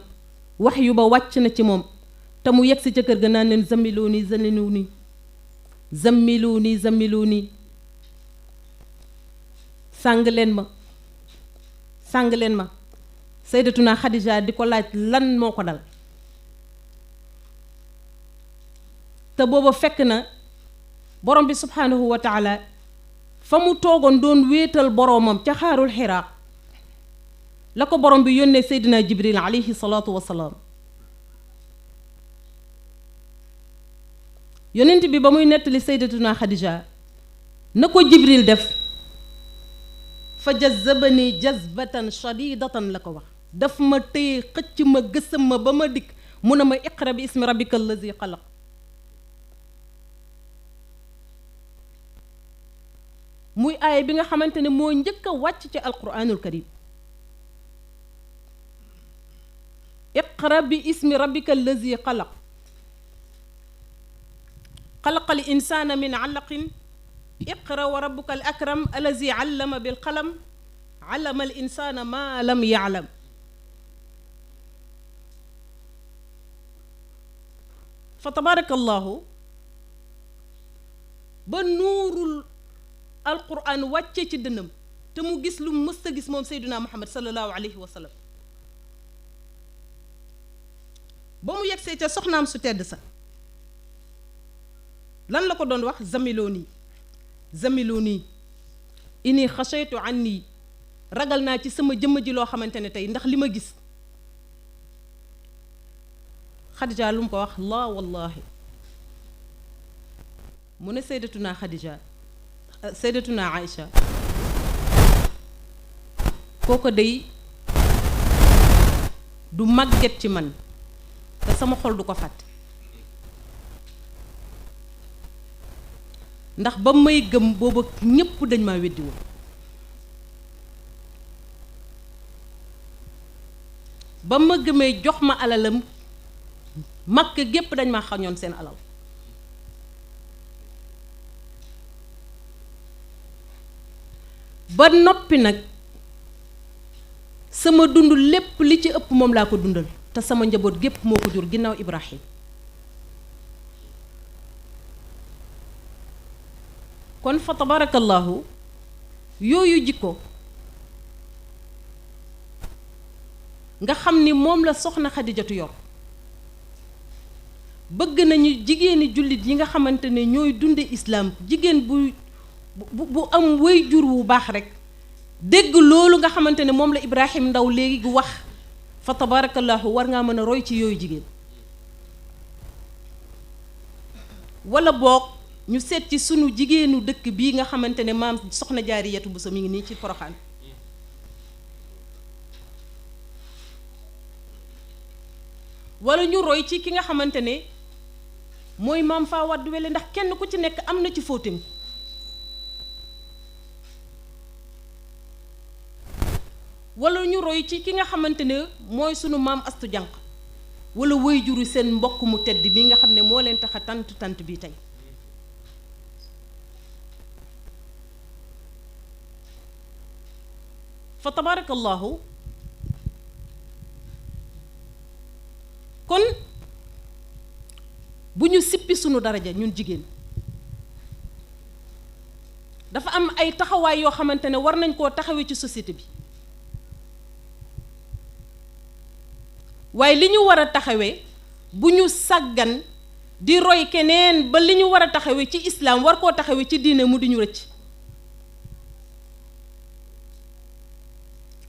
wax yu ba wàcc na ci moom te mu yegg si ca kër ga naan leen zammiluuni zammiluuni zammiluuni zammiluuni sàng leen ma sàng leen ma sayyidatuna Xadija di ko laaj lan moo ko dal te booba fekk na borom bi subhaanahu wa taala fa mu toogoon doon wéetal boroomam ca xaarul Xiraa la ko borom bi yónnee Seydina Jibril alayhi salaatu wasalaam yonent bi ba muy nettali sayyidatuna Xadija na ko Jibril def fa jazabani jazbatan shadidatan la ko wax daf ma téye xëcc ma gësam ma ba ma dikk mu ne ma iqra bi ismi rabbika allazi xalaq muy aaya bi nga xamante ne moo njëkk a wàcc ci alquranul karim iqra bi ismi rabbika allazi xalaq xalaqal insaana min alaqin iqra wa rabbuka al akram allazi allama bil qalam allama al insaana ma lam yaalam fa tabarakallahu ba nuurul alquran wàcce ci dënnam te mu gis lu mës a gis moom Seydina Muhammad sallallahu alayhi wa sallam ba mu yegsee ca soxnaam su tedd sa lan la ko doon wax zammilooni zammilooni inni xashaytu anni ragal naa ci sama jëmm ji loo xamante ne tey ndax li ma gis Xadija lu mu ko wax laa wallahi mu ne sayyidatuna Xadija sayyidatuna Aïcha kooko day du màgget ci man te sama xol du ko fàtte ndax ba may gëm booba ñépp dañ maa weddi woon ba ma gëmee jox ma alalam makk gépp dañ maa xañoon seen alal ba noppi nag sama dund lépp li ci ëpp moom laa ko dundal te sama njaboot gépp moo ko jur ginnaaw Ibrahim kon fa tabarakallahu yooyu jikko nga xam ni moom la soxna Xadijatu yor bëgg nañu jigéeni jullit yi nga xamante ne ñooy dunde islaam jigéen bu am way jur wu baax rekk dégg loolu nga xamante ne moom la Ibrahim Ndaw léegi gu wax fa tabarakallahu war ngaa mën a roy ci yooyu jigéen wala boog ñu seet ci sunu jigéenu dëkk bii nga xamante ne maam soxna Jaariyatu Buso mi ngi nii ci Poroxaan wala ñu roy ci ki nga xamante ne mooy maam faa wadd wele ndax kenn ku ci nekk am na ci fóotem wala ñu roy ci ki nga xamante ne mooy sunu maam astu jànq wala way juru seen mbokk mu tedd bi nga xam ne moo leen tax a tant bi tey fa tabarakallahu kon bu ñu sippi sunu daraja ñun jigéen dafa am ay taxawaay yoo xamante ne war nañ koo taxawee ci société bi waaye li ñu war a taxawee bu ñu sàggan di roy keneen ba li ñu war a taxawee ci islaam war koo taxawee ci diine mu di ñu rëcc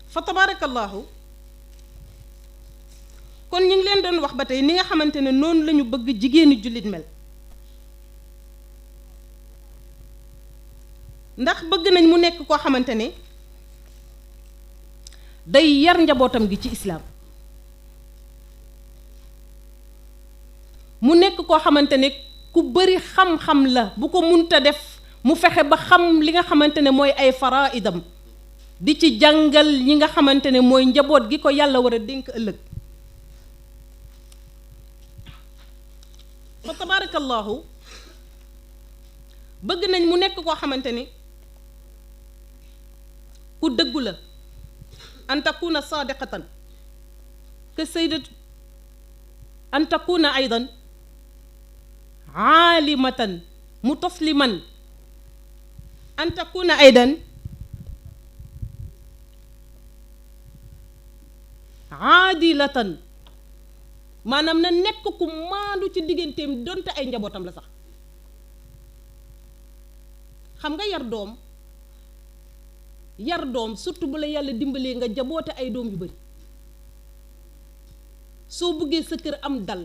fa tabarakallahu kon ñu ngi leen doon wax ba tey ni nga xamante ne noonu la ñu bëgg jigéeni jullit mel ndax bëgg nañ mu nekk koo xamante ne day yar njabootam gi ci islaam mu nekk koo xamante ne ku bari xam-xam la bu ko munta def mu fexe ba xam li nga xamante ne mooy ay faraidam di ci jàngal ñi nga xamante ne mooy njaboot gi ko yàlla war a dénk ëllëg fa tabarakallahu bëgg nañ mu nekk koo xamante ne ku dëggu la an takuna sadiqatan ka sayyidat an takuna aydan aalimatan mutasliman an takuna aydan aadilatan maanaam na nekk ku maandu ci digganteem donte ay njabootam la sax xam nga yar doom surtout bu la yàlla dimbalee nga jaboote ay doom yu bari soo bëggee sa kër am dal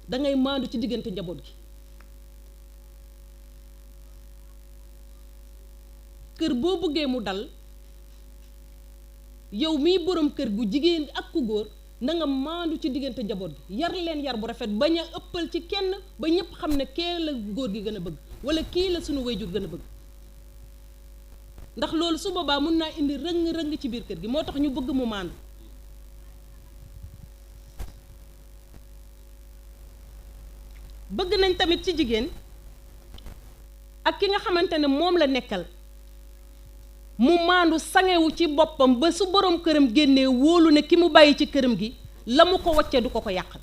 dangay maandu ci diggante njaboot gi kër boo bëggee mu dal yow miy borom kër gu jigéen ak ku góor na nga maandu ci diggante njaboot gi yar leen yar bu rafet bañ a ëppal ci kenn ba ñépp xam ne kee la góor gi gën a bëgg walla kii la sunu wayjur gën a bëgg ndax loolu su boobaa mun naa indi rëng-rëng ci biir kër gi moo tax ñu bëgg mu maandu bëgg nañ tamit ci jigéen ak ki nga xamante ne moom la nekkal mu maandu sangewu ci boppam ba su borom këram génnee wóolu ne ki mu bàyyi ci këram gi la mu ko wacce du ko ko yàqal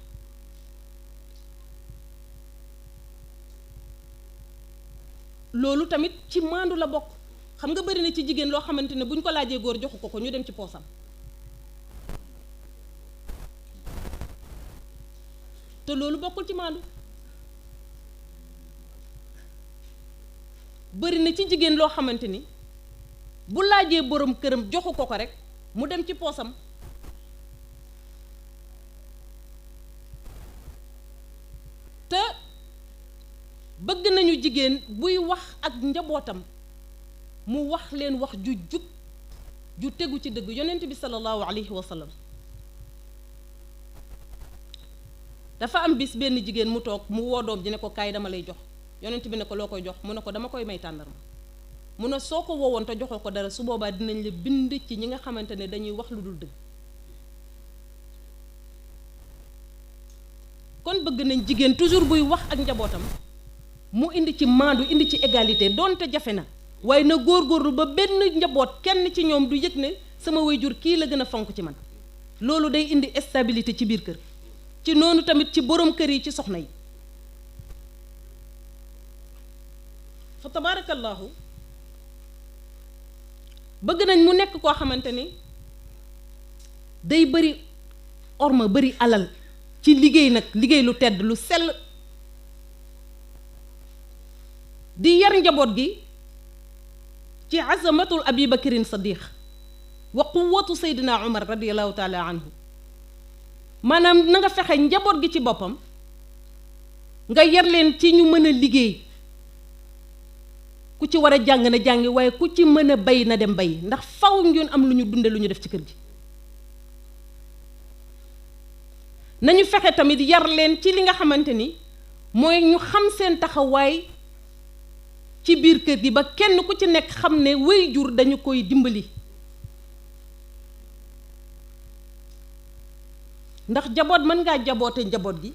loolu tamit ci maandu la bokk xam nga bari na ci jigéen loo xamante ne bu ñu ko laajee góor joxu ko ñu dem ci poosam te loolu bokkul ci maandu bari na ci jigéen loo xamante ni bu laajee borom këram joxu ko rek mu dem ci poosam te bëgg nañu jigéen buy wax ak njabootam mu wax leen wax ju jub ju tegu ci dëgg yonent bi sallallahu alayhi wa sallam dafa am bis benn jigéen mu toog mu woo doom ji ne ko kaay dama lay jox yonent bi ne ko loo koy jox mu ne ko dama koy may tàndarma mu ne soo ko woowoon te joxoo ko dara su boobaa dinañ la bind ci ñi nga xamante ne dañuy wax lu dul dëgg kon bëgg nañ jigéen toujours buy wax ak njabootam mu indi ci maandu indi ci égalité donte jafe na waaye na góorgóorlu ba benn njaboot kenn ci ñoom du yëg ne sama waajur kii la gën a fonk ci man loolu day indi stabilité ci biir kër ci noonu tamit ci borom kër yi ci soxna yi fa tabaarakallaahu bëgg nañ mu nekk koo xamante ni day bëri orma bëri alal ci liggéey nag liggéey lu tedd lu sell di yar njaboot gi ci azamatul abi bakrin sadiq wa quwwatu seydina umar radiallahu taala anhu maanaam na nga fexe njaboot gi ci boppam nga yar leen ci ñu mën a liggéey ku ci war a jàng na jàngi waaye ku ci mën a bay na dem bay ndax faw ngeen am lu ñu dunde lu ñu def ci kër gi nañu fexe tamit yar leen ci li nga xamante ni mooy ñu xam seen taxawaay ci biir kër gi ba kenn ku ci nekk xam ne waajur dañu koy dimbali ndax jaboot mën ngaa jaboote njaboot gi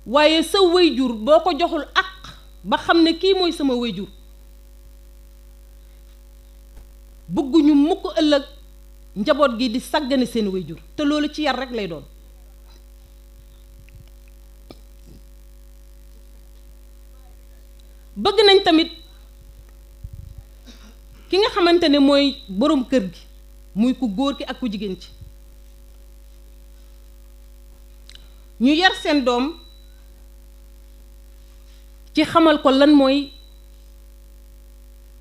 waaye sa waajur boo ko joxul àq ba xam ne kii mooy sama waajur bëgguñu mukk ëllëg njaboot gi di sàggane seen waajur te loolu ci yar rek lay doon bëgg nañ tamit ki nga xamante ne mooy boroom kër gi muy ku góor ki ak ku jigéen ci ñu yar seen doom ci xamal ko lan mooy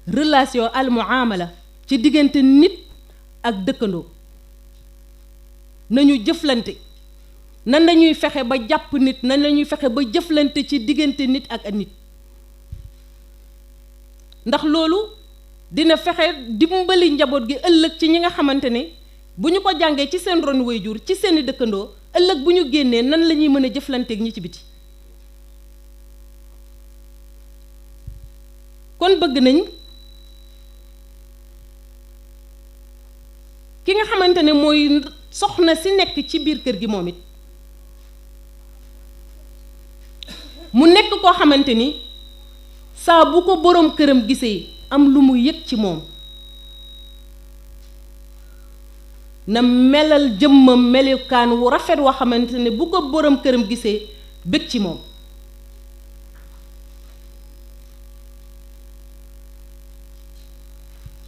relation al muamala ci diggante nit ak dëkkandoo nañu jëflante nan lañuy fexe ba jàpp nit nan lañuy fexe ba jëflante ci diggante nit ak nit ndax loolu dina fexe dimbali njaboot gi ëllëg ci ñi nga xamante ne bu ñu ko jàngee ci seen ron waajur ci seeni dëkkandoo ëllëg bu ñu génnee nan la ñuy mën a jëflanteeg ñi ci biti kon bëgg nañ ki nga xamante ne mooy soxna si nekk ci biir kër gi moom it mu nekk koo xamante ni saa bu ko boroom këram gisee am lu mu yëg ci moom na melal jëmmam melukaan wu rafet woo xamante ne bu ko boroom këram gisee bëgg ci moom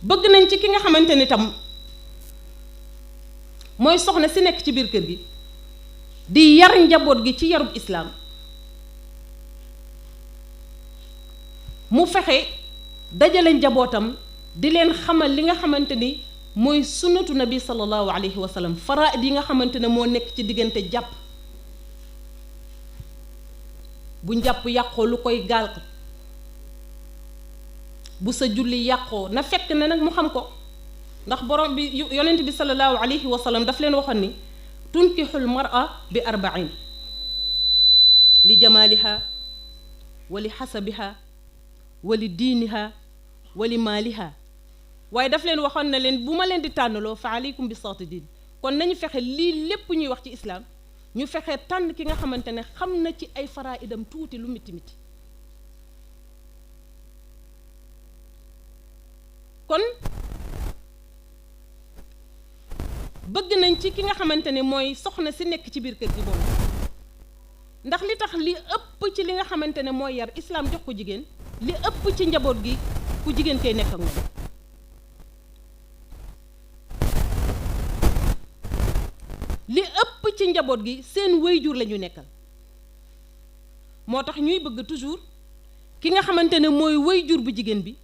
bëgg nañ ci ki nga xamante ni tam mooy soxna si nekk ci biir kër gi di yar njaboot gi ci yarub islaam mu fexe dajale njabootam di leen xamal li nga xamante ni mooy sunnatu nabi sallallahu alayhi wa sallam faraid yi nga xamante ne moo nekk ci diggante jàpp bu njàpp yàqoo lu koy gaal ko bu sa julli yàqoo na fekk ne nag mu xam ko ndax borom bi yonent bi sallallahu alayhi wa sallam daf leen waxoon ni tunkixul mar'a bi arba'in li jamaliha wa li xasabiha wa li diiniha wa li maaliha waaye daf leen waxoon na leen bu ma leen di tànnaloo fa aleykum bi saati diin kon nañu fexe lii lépp ñuy wax ci islaam ñu fexe tànn ki nga xamante ne xam na ci ay faraidam tuuti lu miti miti kon bëgg nañ ci ki nga xamante ne mooy soxna si nekk ci biir kër gi moom ndax li tax li ëpp ci li nga xamante ne mooy yar islaam jox ko jigéen li ëpp ci njaboot gi ku jigéen koy nekk ak moom li ëpp ci njaboot gi seen waajur la ñu nekkal moo tax ñuy bëgg toujours ki nga xamante ne mooy waajur bu jigéen bi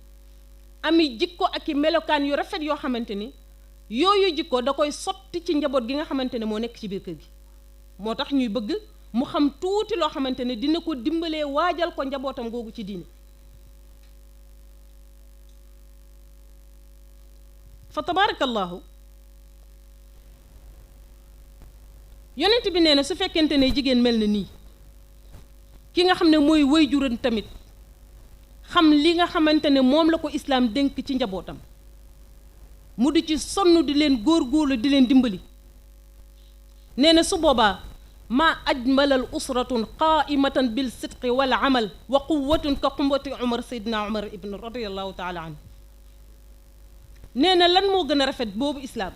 ami jikko ak i melokaan yu rafet yoo xamante ni yooyu jikko da koy sotti ci njaboot gi nga xamante ne moo nekk ci biir kër gi moo tax ñuy bëgg mu xam tuuti loo xamante ne dina ko dimbalee waajal ko njabootam googu ci diine fa tabarakallahu yonent bi nee na su fekkente ne jigéen mel na nii ki nga xam ne mooy waajuram tamit xam li nga xamante ne moom la ko islaam dénk ci njabootam mu di ci sonn di leen góorgóorlu di leen dimbali nee na su boobaa maa ajmalal usratun qaimatan bil sidqi wal amal wa quwwatun ka quwwati umar saydna umar ibn radiallahu taala anhu nee na lan moo gën a rafet boobu islaam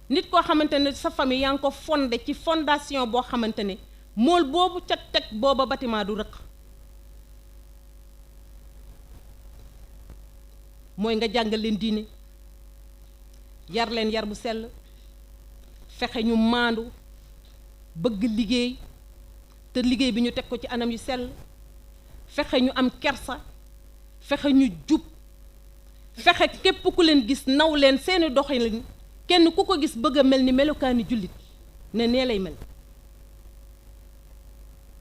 nit koo xamante ne sa famille yaa ngi ko fondé ci fondation boo xamante ne mool boobu ca teg booba bâtiment du rëq mooy nga jàngal leen diine yar leen yar bu sell fexe ñu maandu bëgg liggéey te liggéey bi ñu teg ko ci anam yu sell fexe ñu am kersa fexe ñu jub fexe képp ku leen gis naw leen seeni doxalin kenn ku ko gis bëgg a mel ni melokaani jullit ne nee lay mel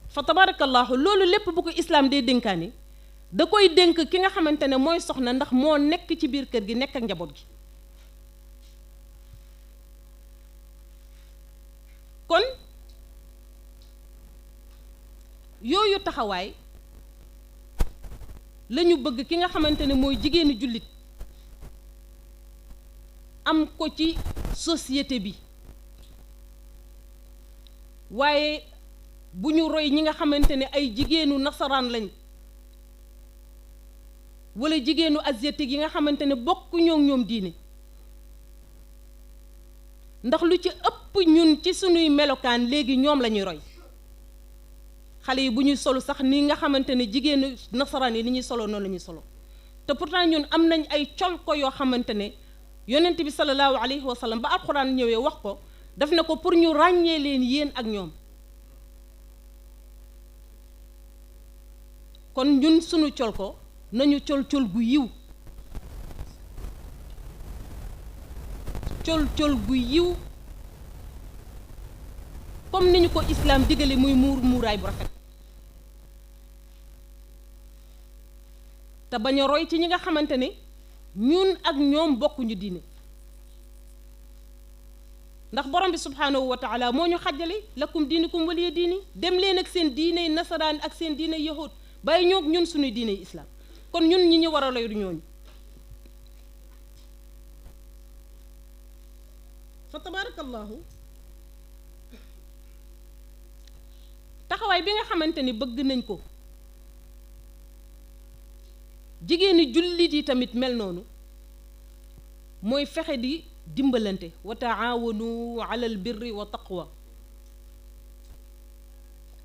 fa tabarakallahu loolu lépp bu ko islaam dee dénkaani da koy dénk ki nga xamante ne mooy soxna ndax moo nekk ci biir kër gi nekk ak njaboot gi kon yooyu taxawaay lañu bëgg ki nga xamante ne mooy jigéenu jullit am ko ci société bi waaye bu ñu roy ñi nga xamante ne ay jigéenu nasaraan lañ wala jigéenu asiatique yi nga xamante ne bokk ñoom diine ndax lu ci ëpp ñun ci sunuy melokaan léegi ñoom la ñuy roy xale yi bu ñuy solo sax ni nga xamante ne jigéenu nasaraan yi ni ñuy solo noonu la ñuy solo te pourtant ñun am nañ ay col ko yoo xamante ne yonent bi sallallahu alayhi wa sallam ba alxuraan ñëwee wax ko daf ne ko pour ñu ràññee leen yéen ak ñoom kon ñun sunu col ko nañu col gu yiw col gu yiw comme ni ñu ko islaam digale muy muuraay bu rafet te bañ a roy ci ñi nga xamante ne ñun ak ñoom bokkuñu diine ndax borom bi subhaanahu wa taala moo ñu xàjjale lakum diinikum waliya diini dem leen ak seen diiney nasaraan ak seen diiney yahud bàyyi ñoo ñun suñuy diiney islaam kon ñun ñi ñu war a roy du ñooñu fa tabarakallahu taxawaay bi nga xamante ni bëgg nañ ko jigéeni jullit yi tamit mel noonu mooy fexe di dimbalante wa taawanu ala al birri wa taqwa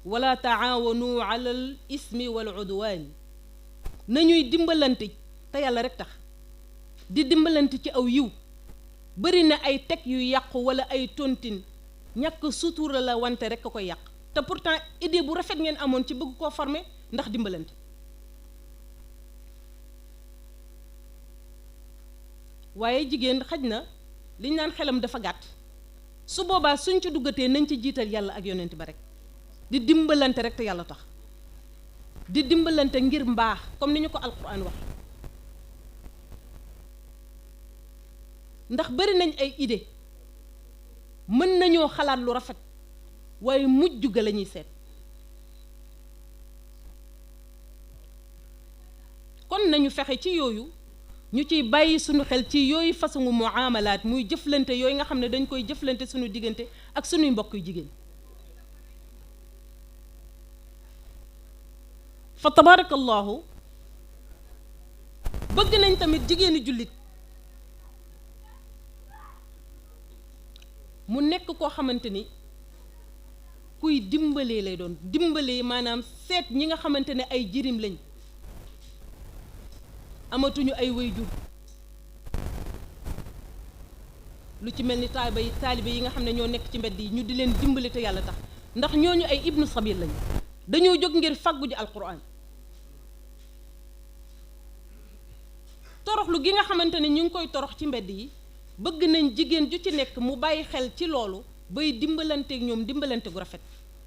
wala taawanu ala al ismi wal udwaan nañuy dimbalante te yàlla rek tax di dimbalante ci aw yiw bari na ay teg yu yàqu wala ay tontine ñàkk sutura la wante rek a koy yàq te pourtant idée bu rafet ngeen amoon ci bëgg koo former ndax dimbalante waaye jigéen xaj na liñ naan xelam dafa gàtt su boobaa suñ ci duggatee nañ ci jiital yàlla ak yonent ba rek di dimbalante rek te yàlla tax di dimbalante ngir mbaax comme ni ñu ko alquran wax ndax bari nañ ay idée mën nañoo xalaat lu rafet waaye mujj ga la ñuy seet kon nañu fexe ci yooyu ñu ciy bàyyi suñu xel ci yooyu façon muamalaat muy jëflante yooyu nga xam ne dañ koy jëflante suñu diggante ak suñuy mbokk yu jigéen fa tabarakallahu bëgg nañ tamit jigéeni jullit mu nekk koo xamante ni kuy dimbalee lay doon dimbalee maanaam seet ñi nga xamante ne ay jirim lañ amatuñu ay waajur lu ci mel ni taalibe yi nga xam ne ñoo nekk ci mbedd yi ñu di leen dimbali te yàlla tax ndax ñooñu ay ibnu sabil lañu dañoo jóg ngir fàggu ji alquran toroxlu gi nga xamante ne ñu ngi koy torox ci mbedd yi bëgg nañ jigéen ju ci nekk mu bàyyi xel ci loolu bay dimbalanteeg ñoom dimbalante gu rafet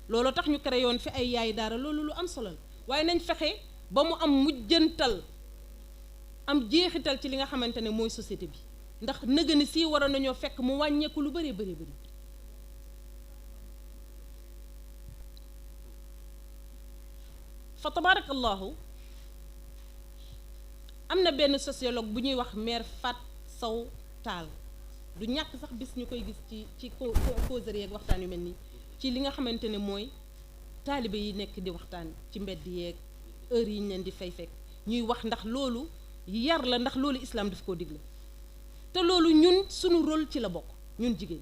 loolu tax ñu créé yoon fi ay yaay daara loolu lu am solo la waaye nañ fexe ba mu am mujjantal am jeexital ci li nga xamante ne mooy société bi ndax nëgëni si waroon nañoo fekk mu wàññeeku lu bëree bëri bëri fa tabarakallahu am na benn sociologue bu ñuy wax mère Fat Sow Tall du ñàkk sax bis ñu koy gis ci causerie ak waxtaan yu mel nii ci li nga xamante ne mooy taalibe yi nekk di waxtaan ci mbedd yeeg heure yi ñu leen di fay fekk ñuy wax ndax loolu yar la ndax loolu islam daf koo digle te loolu ñun suñu rôle ci la bokk ñun jigéen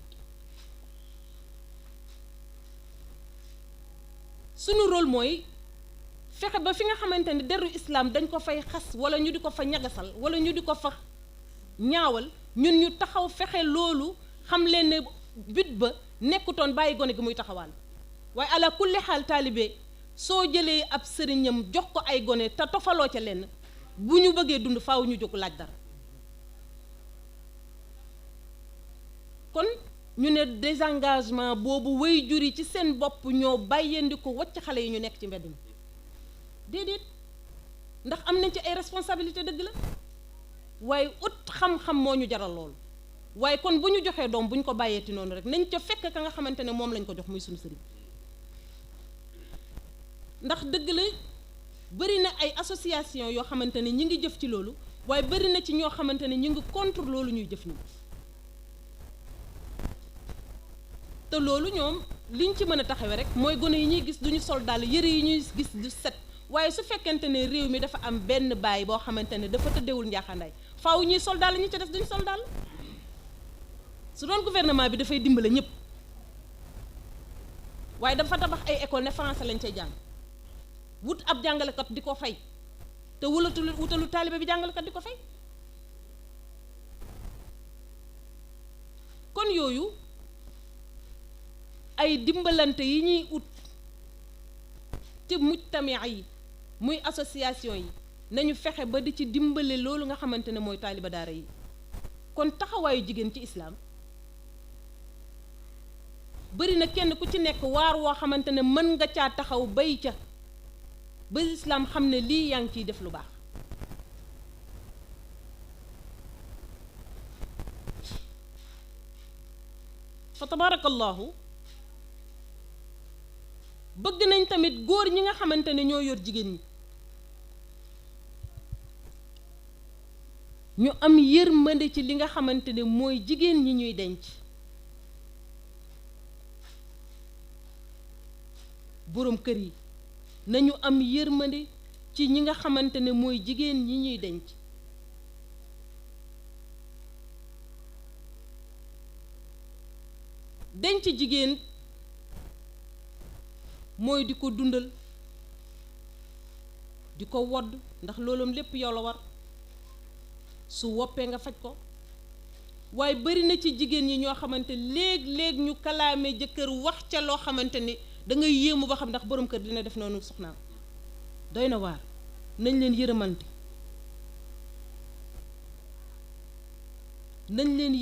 suñu rôle mooy fexe ba fi nga xamante ne deru islam dañ ko fay xas wala ñu di ko fa ñagasal wala ñu di ko fa ñaawal ñun ñu taxaw fexe loolu xam leen ne but ba nekkutoon bàyyi gone gi muy taxawal waaye ala kulli xaal taalibe soo jëlee ab sëriñam jox ko ay gone te tofaloo ca lenn bu ñu bëggee dund faaw ñu jóg laaj dara kon ñu ne désengagement boobu way jur yi ci seen bopp ñoo bàyyeendi ko wacc xale yi ñu nekk ci mbedd mi déedéet ndax am nañ ci ay responsabilité dëgg la waaye ut xam-xam moo ñu jaral loolu waaye kon bu ñu joxee doom bu ñu ko bàyyeeti noonu rek nañ ca fekk ka nga xamante ne moom lañ ko jox muy suñu sëriñ ndax dëgg la bëri na ay association yoo xamante ne ñi ngi jëf ci loolu waaye bëri na ci ñoo xamante ne ñi ngi contre loolu ñuy jëf ñi te loolu ñoom liñ ci mën a taxawee rek mooy gone yi ñuy gis duñu sol dàll yëre yi ñuy gis du set waaye su fekkente ne réew mi dafa am benn baay boo xamante ne dafa tëddewul njaaxandaay faaw ñuy sol dàll ñi ci des duñu sol dàll su doon gouvernement bi dafay dimbale ñëpp waaye dafa tabax ay école ne français lañ cay jàng wut ab jàngalekat di ko fay te wutalu taalibe bi jàngalekat di ko fay kon yooyu ay dimbalante yi ñuy ut ci mujtamia yi muy association yi nañu fexe ba di ci dimbale loolu nga xamante ne mooy taaliba daara yi kon taxawaayu jigéen ci islaam bari na kenn ku ci nekk waar woo xamante ne mën nga caa taxaw bay ca ba islaam xam ne lii yaa ngi ciy def lu baax fa tabarakallahu bëgg nañ tamit góor ñi nga xamante ne ñoo yor jigéen ñi ñu am yërmande ci li nga xamante ne mooy jigéen ñi ñuy denc boroom kër yi nañu am yërmande ci ñi nga xamante ne mooy jigéen ñi ñuy denc denc jigéen mooy di ko dundal di ko wodd ndax looloom lépp yow la war su woppee nga faj ko waaye bari na ci jigéen ñi ñoo xamante léeg-léeg ñu kalaame jëkkër wax ca loo xamante ni da ngay yéemu ba xam ndax borom kër dina def noonu soxnaam doy na waar nañ leen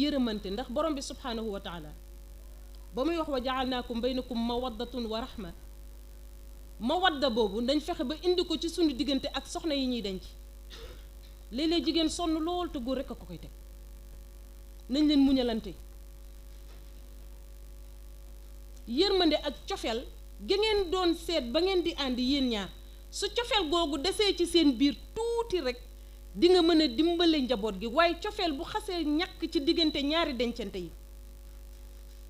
yërëmante ndax borom bi subhaanahu wa taala ba muy wax wa jaalnaakum baynakum mawaddatun wa rahma mawadda boobu dañ fexe ba indi ko ci suñu diggante ak soxna yi ñuy denc léeg-léeg jigéen sonn lool te góor rekk a ko koy teg nañ leen muñalante yërmande ak cofeel ga ngeen doon seet ba ngeen di ànd yéen ñaar su cofeel googu desee ci seen biir tuuti rek di nga mën a dimbale njaboot gi waaye cofeel bu xasee ñàkk ci diggante ñaari dencante yi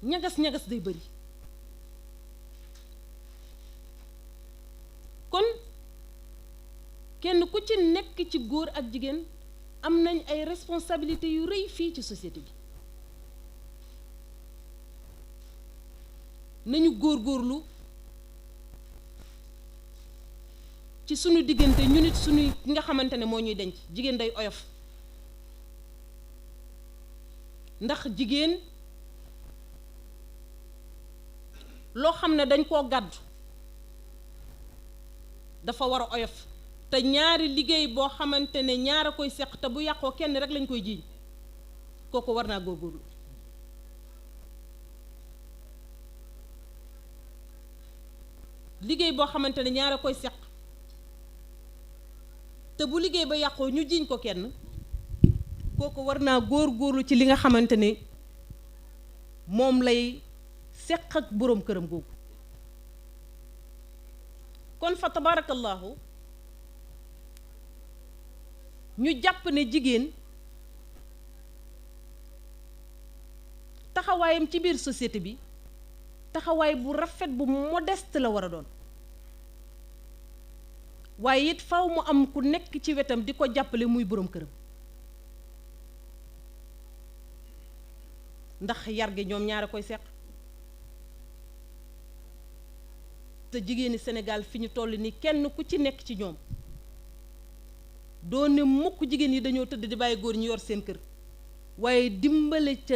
ñagas-ñagas day bari kon kenn ku ci nekk ci góor ak jigéen am nañ ay responsabilités yu rëy fii ci société bi nañu góorgóorlu ci sunu diggante ñu nit suñuy nga xamante ne moo ñuy denc jigéen day oyof ndax jigéen loo xam ne dañ koo gàddu dafa war a oyof te ñaari liggéey boo xamante ne ñaar a koy seq te bu yàqoo kenn rek lañ koy jiiñ kooku war naa góorgóorlu liggéey boo xamante ne ñaar a koy seq te bu liggéey ba yàqoo ñu jiiñ ko kenn kooku war naa góorgóorlu ci li nga xamante ne moom lay seq ak boroom këram googu kon fa tabarakallahu ñu jàpp ne jigéen taxawaayam ci biir société bi taxawaay bu rafet bu modeste la war a doon waaye it faw mu am ku nekk ci wetam di ko jàppale muy boroom këram ndax yar gi ñoom ñaar a koy seq te jigéeni Sénégal fi ñu toll ni kenn ku ci nekk ci ñoom doone mukk jigéen yi dañoo tëdd di bàyyi góor ñu yor seen kër waaye dimbale ca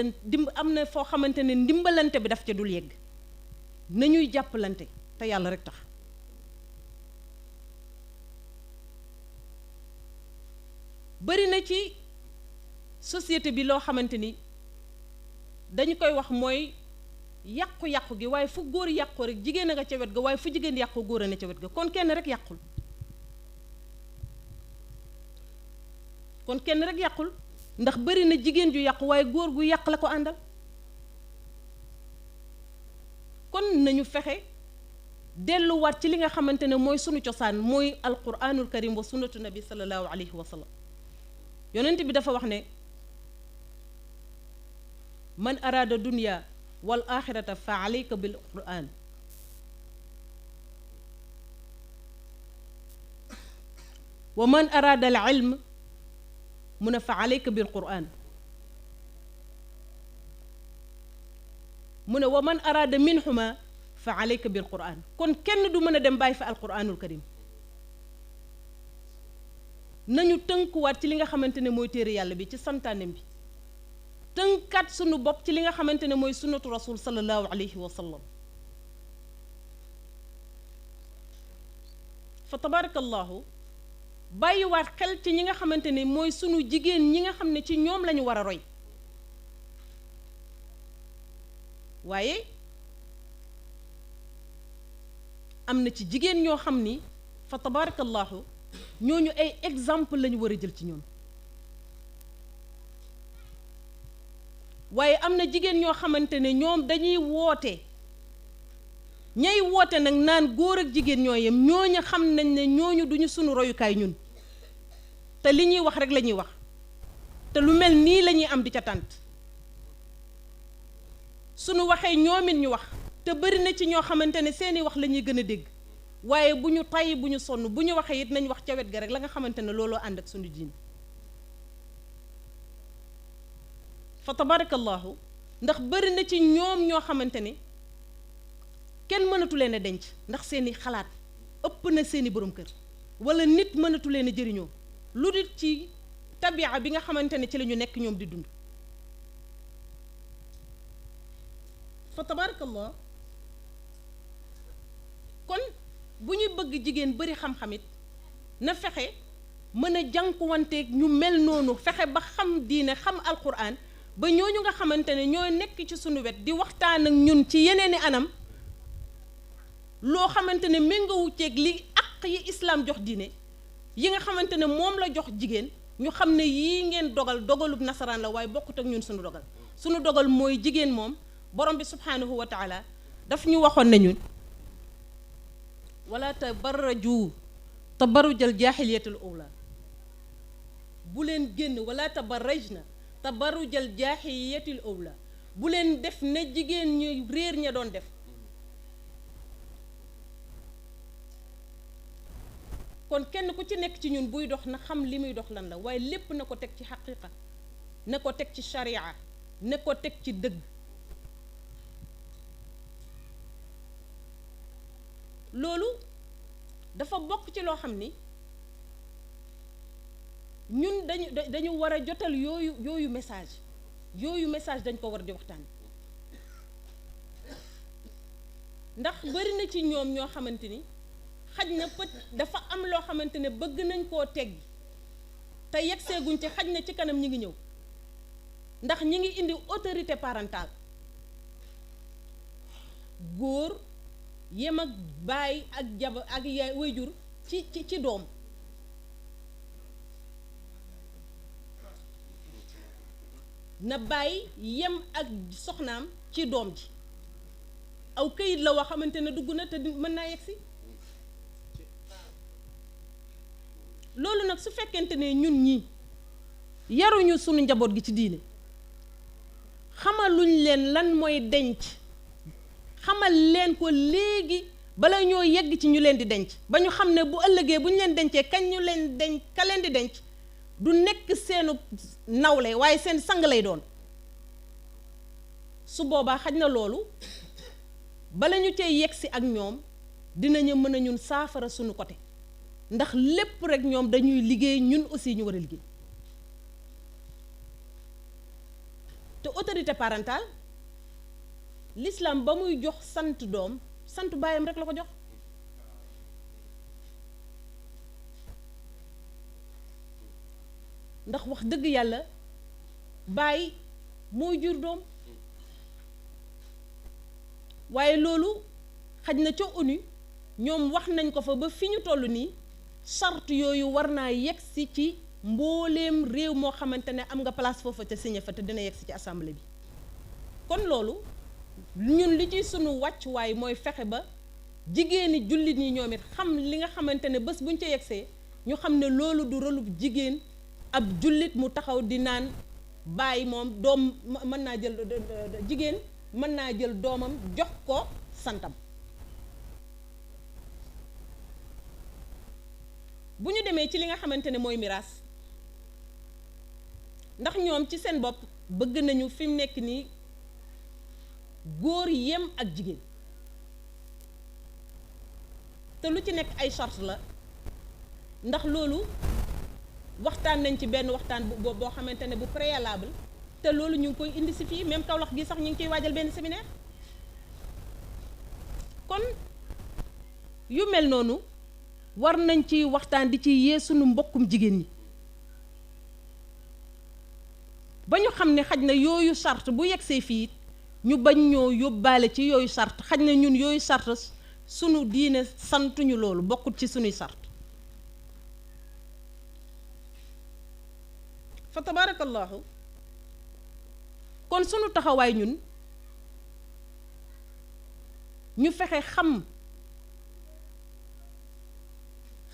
am na foo xamante ne ndimbalante bi daf ca dul yegg nañuy jàppalante te yàlla rek tax bari na ci société bi loo xamante ni dañu koy wax mooy yàqu-yàqu gi waaye fu góor yàqu rek jigéen a nga ca wet ga waaye fu jigéen yàqu góor a ne ca wet ga kon kenn rek yàqul ndax bari na jigéen ju yàqu waaye góor gu yàq la ko àndal kon nañu fexe delluwaat ci li nga xamante ne mooy sunu cosaan mooy alquranul karim wa sunnatu nabi sallallahu alayhi wa sallam yonent bi dafa wax ne man araada dunya wal axirata fa alayka bil quran wa man araada al ilm mu ne fa alayka bil quran mu ne wa man araada minhuma fa alayka bil quran kon kenn du mën a dem bàyyi fa alquranul karim nañu tënkuwaat ci li nga xamante ne mooy téere yàlla bi ci santaanem bi tënkaat sunu bopp ci li nga xamante ne mooy sunnatu rasul sallallahu alayhi wa sallam fa tabarakallahu bàyyiwaat xel ci ñi nga xamante ne mooy sunu jigéen ñi nga xam ne ci ñoom lañu war a roy waaye am na ci jigéen ñoo xam ni fa tabarakallahu ñooñu ay exemple lañu war a jël ci ñoom waaye am na jigéen ñoo xamante ne ñoom dañuy woote ñay woote nag naan góor ak jigéen ñoo yem ñooñu xam nañ ne ñooñu duñu sunu royukaay ñun te li ñuy wax rek la ñuy wax te lu mel nii la ñuy am di ca tànt sunu waxee ñoomit ñu wax te bari na ci ñoo xamante ne seeni wax la ñuy gën a dégg waaye bu ñu tayyi bu ñu sonn bu ñu waxee it nañ wax ca wet ga rek la nga xamante ne looloo ànd ak sunu diine fa tabarakallahu ndax bari na ci ñoom ñoo xamante ne kenn mënatu leen a denc ndax seeni xalaat ëpp na seeni borom kër wala nit mënatu leen a jëriñoo lu dul ci tabia bi nga xamante ne ci la ñu nekk ñoom di dund fa tabarakallah kon bu ñuy bëgg jigéen bari xam-xamit na fexe mën a jànkuwanteeg ñu mel noonu fexe ba xam diine xam alquran ba ñooñu nga xamante ne ñooy nekk ci sunu wet di waxtaan ak ñun ci yeneeni anam loo xamante ne méngowu ceeg li àq yi islaam jox diine yi nga xamante ne moom la jox jigéen ñu xam ne yii ngeen dogal dogalub nasaraan la waaye bokkut ak ñun sunu dogal mooy jigéen moom borom bi subhaanahu wa taala daf ñu waxoon ne ñun wala tabarraju tabarrujal jaahiliyatul ula bu leen génn wala tabarrajna tabarrujal jaahiliyatul ula bu leen def ne jigéen ñu réer ña doon def kon kenn ku ci nekk ci ñun buy dox na xam li muy dox lan la waaye lépp na ko teg ci xaqiqa na ko teg ci sharia na ko teg ci dëgg loolu dafa bokk ci loo xam ni ñun dañu war a jotal yooyu message dañ ko war di waxtaan ndax bari na ci ñoom ñoo xamante ni xaj na dafa am loo xamante ne bëgg nañ koo teggi te yeggseeguñ ci xaj na ci kanam ñi ngi ñëw ndax ñi ngi indi autorité parentale góor yem ak baay ak jaba ak yaay wayjur ci doom na baay yem ak soxnaam ci doom ji aw këyit la woo xamante ne dugg na te mën naa yegsi loolu nag su fekkente ne ñun ñi yaruñu sunu njaboot gi ci diine xamaluñ leen lan mooy denc xamal leen ko léegi bala ñoo yegg ci ñu leen di denc ba ñu xam ne bu ëllëgee bu ñu leen dencee kañ ñu leen denc ka leen di denc du nekk seenu nawle waaye seen sang lay doon su boobaa xaj na loolu bala ñu cee yegsi ak ñoom dinañu mën a ñun saafara sunu côté ndax lépp rek ñoom dañuy liggéey ñun aussi ñu war a liggéey te autorité parentale l'islam ba muy jox sant doom sant baayam rek la ko jox ndax wax dëgg yàlla baay mooy jur doom waaye loolu xaj na ca ONU ñoom wax nañ ko fa ba fi ñu toll nii charte yooyu war naa yegsi ci mbooleem réew moo xamante ne am nga place foofa te signé fa te dina yegsi ci assemblée bi kon loolu ñun li ci sunu wàccuwaay mooy fexe ba jigéeni jullit ñi ñoom it xam li nga xamante ne bés buñ ca yegsee ñu xam ne loolu du rôlub jigéen ab jullit mu taxaw di naan bàyyi moom doom mën naa jël jigéen mën naa jël doomam jox ko santam bu ñu demee ci li nga xamante ne mooy miraas ndax ñoom ci seen bopp bëgg nañu fi mu nekk nii góor yem ak jigéen te lu ci nekk ay charte la ndax loolu waxtaan nañ ci benn waxtaan boo xamante ne bu préalable te loolu ñu ngi koy indi si fii même Kaolack gi sax ñu ngi ciy waajal benn séminaire kon yu mel noonu war nañ ci waxtaan di ci yee sunu mbokkum jigéen ñi ba ñu xam ne xaj na yooyu charte bu yegsee fii ñu bañ ñoo yóbbaale ci yooyu charte xaj na ñun yooyu charte sunu diine santuñu loolu bokkut ci sunuy charte fa tabarakallahu kon sunu taxawaay ñun ñu fexe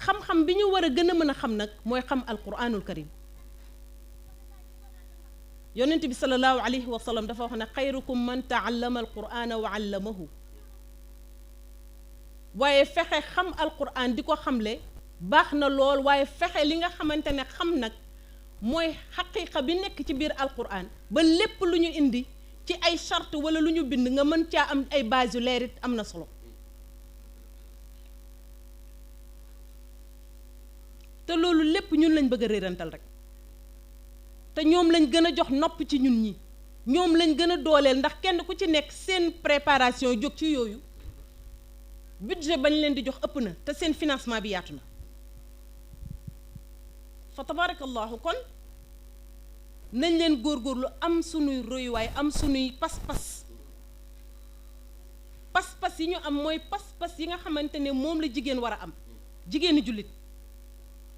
xam-xam bi ñu war a gën a mën a xam nag mooy xam alquranul karim yonent bi sallallahu alayhi wa sallam dafa wax ne xayrukum man taallama alqurana wa allamahu waaye fexe xam alquran di ko xamle baax na lool waaye fexe li nga xamante ne xam nag mooy xaqiiqa bi nekk ci biir alquran ba lépp lu ñu indi ci ay charte wala lu ñu bind nga mën caa am ay base yu leer it am na solo te loolu lépp ñun lañ bëgg a réerantal rek te ñoom lañ gën a jox nopp ci ñun ñi ñoom lañ gën a dooleel ndax kenn ku ci nekk seen préparation jóg ci yooyu budget bañ leen di jox ëpp na te seen financement bi yaatu na fa tabarakallahu kon nañ leen góorgóorlu am sunuy royuwaay am sunuy pas-pas pas-pas yi ñu am mooy pas-pas yi nga xamante ne moom la jigéen war a am jigéeni jullit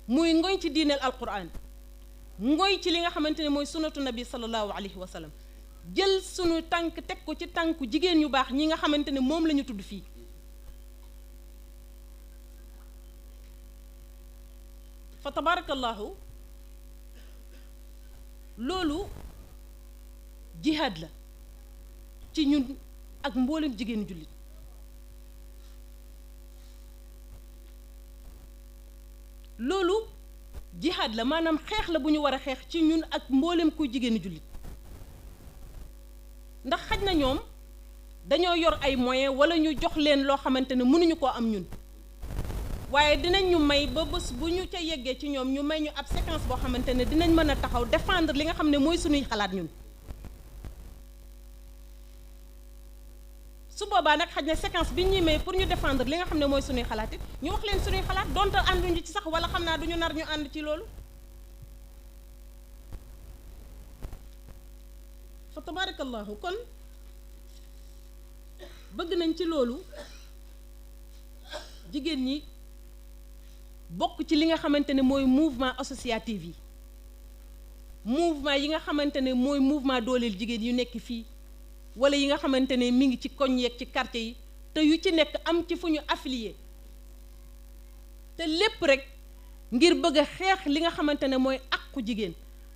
muy ngoy ci diineel alquran ngoy ci li nga xamante ne mooy sunnatu nabi sallallahu alayhi wa sallam jël sunu tànk teg ko ci tànku jigéen ñu baax ñi nga xamante ne moom la ñu tudd fii fa tabarakallahu loolu jihaad la ci ñun ak mboolem jigéenu jullit loolu jihaad la maanaam xeex la bu ñu war a xeex ci ñun ak mboolem kuy jigéenu jullit ndax xaj na ñoom dañoo yor ay moyens wala ñu jox leen loo xamante ne mënuñu koo am ñun waaye dinañ ñu may ba bés bu ñu ca yeggee ci ñoom ñu may ñu ab séquence boo xamante ne dinañ mën a taxaw défendre li nga xam ne mooy suñuy xalaat ñun su boobaa nag xaj na séquence bi ñuy may pour ñu défendre li nga xam ne mooy suñuy xalaat it ñu wax leen suñuy xalaat donte ànduñu ci sax wala xam naa duñu nar ñu ànd ci loolu fa tabarakallahu kon bëgg nañ ci loolu jigéen ñi bokk ci li nga xamante ne mooy mouvement associatif yi mouvement yi nga xamante ne mooy mouvement dooleel jigéen yu nekk fii wala yi nga xamante ne mi ngi ci koñ yeeg ci quartier yi te yu ci nekk am ci fu ñu affilié te lépp rek ngir bëgg a xeex li nga xamante ne mooy àqu jigéen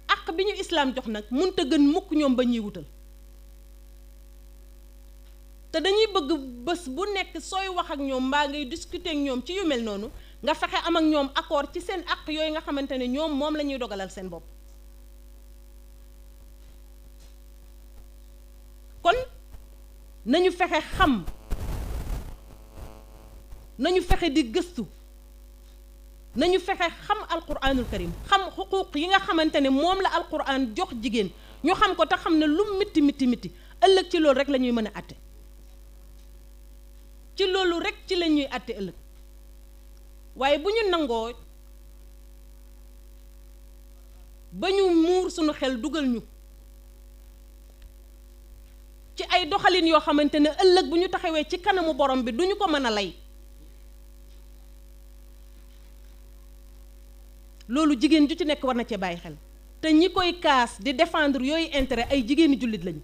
àq bi ñu islaam jox nag mënta gën mukk ñoom ba ñuy wutal te dañuy bëgg bés bu nekk sooy wax ak ñoom mbaa ngay discuter ak ñoom ci yu mel noonu nga fexe am ak ñoom accord ci seen àq yooyu nga xamante ne ñoom moom la ñuy dogalal seen bopp kon nañu fexe xam nañu fexe di gëstu nañu fexe xam alquranul karim xam xuquuq yi nga xamante ne moom la alquran jox jigéen ñu xam ko te xam ne lu mitti mitti mitti ëllëg ci loolu rek la ñuy mën a àtte ci loolu rek ci la ñuy àtte ëllëg waaye bu ñu nangoo ba ñu muur suñu xel dugal ñu ci ay doxalin yoo xamante ne ëllëg bu ñu taxawee ci kanamu borom bi duñu ko mën a lay loolu jigéen ju ci nekk war na cee bàyyi xel te ñi koy kaas di défendre yooyu intérêt ay jigéeni jullit lañu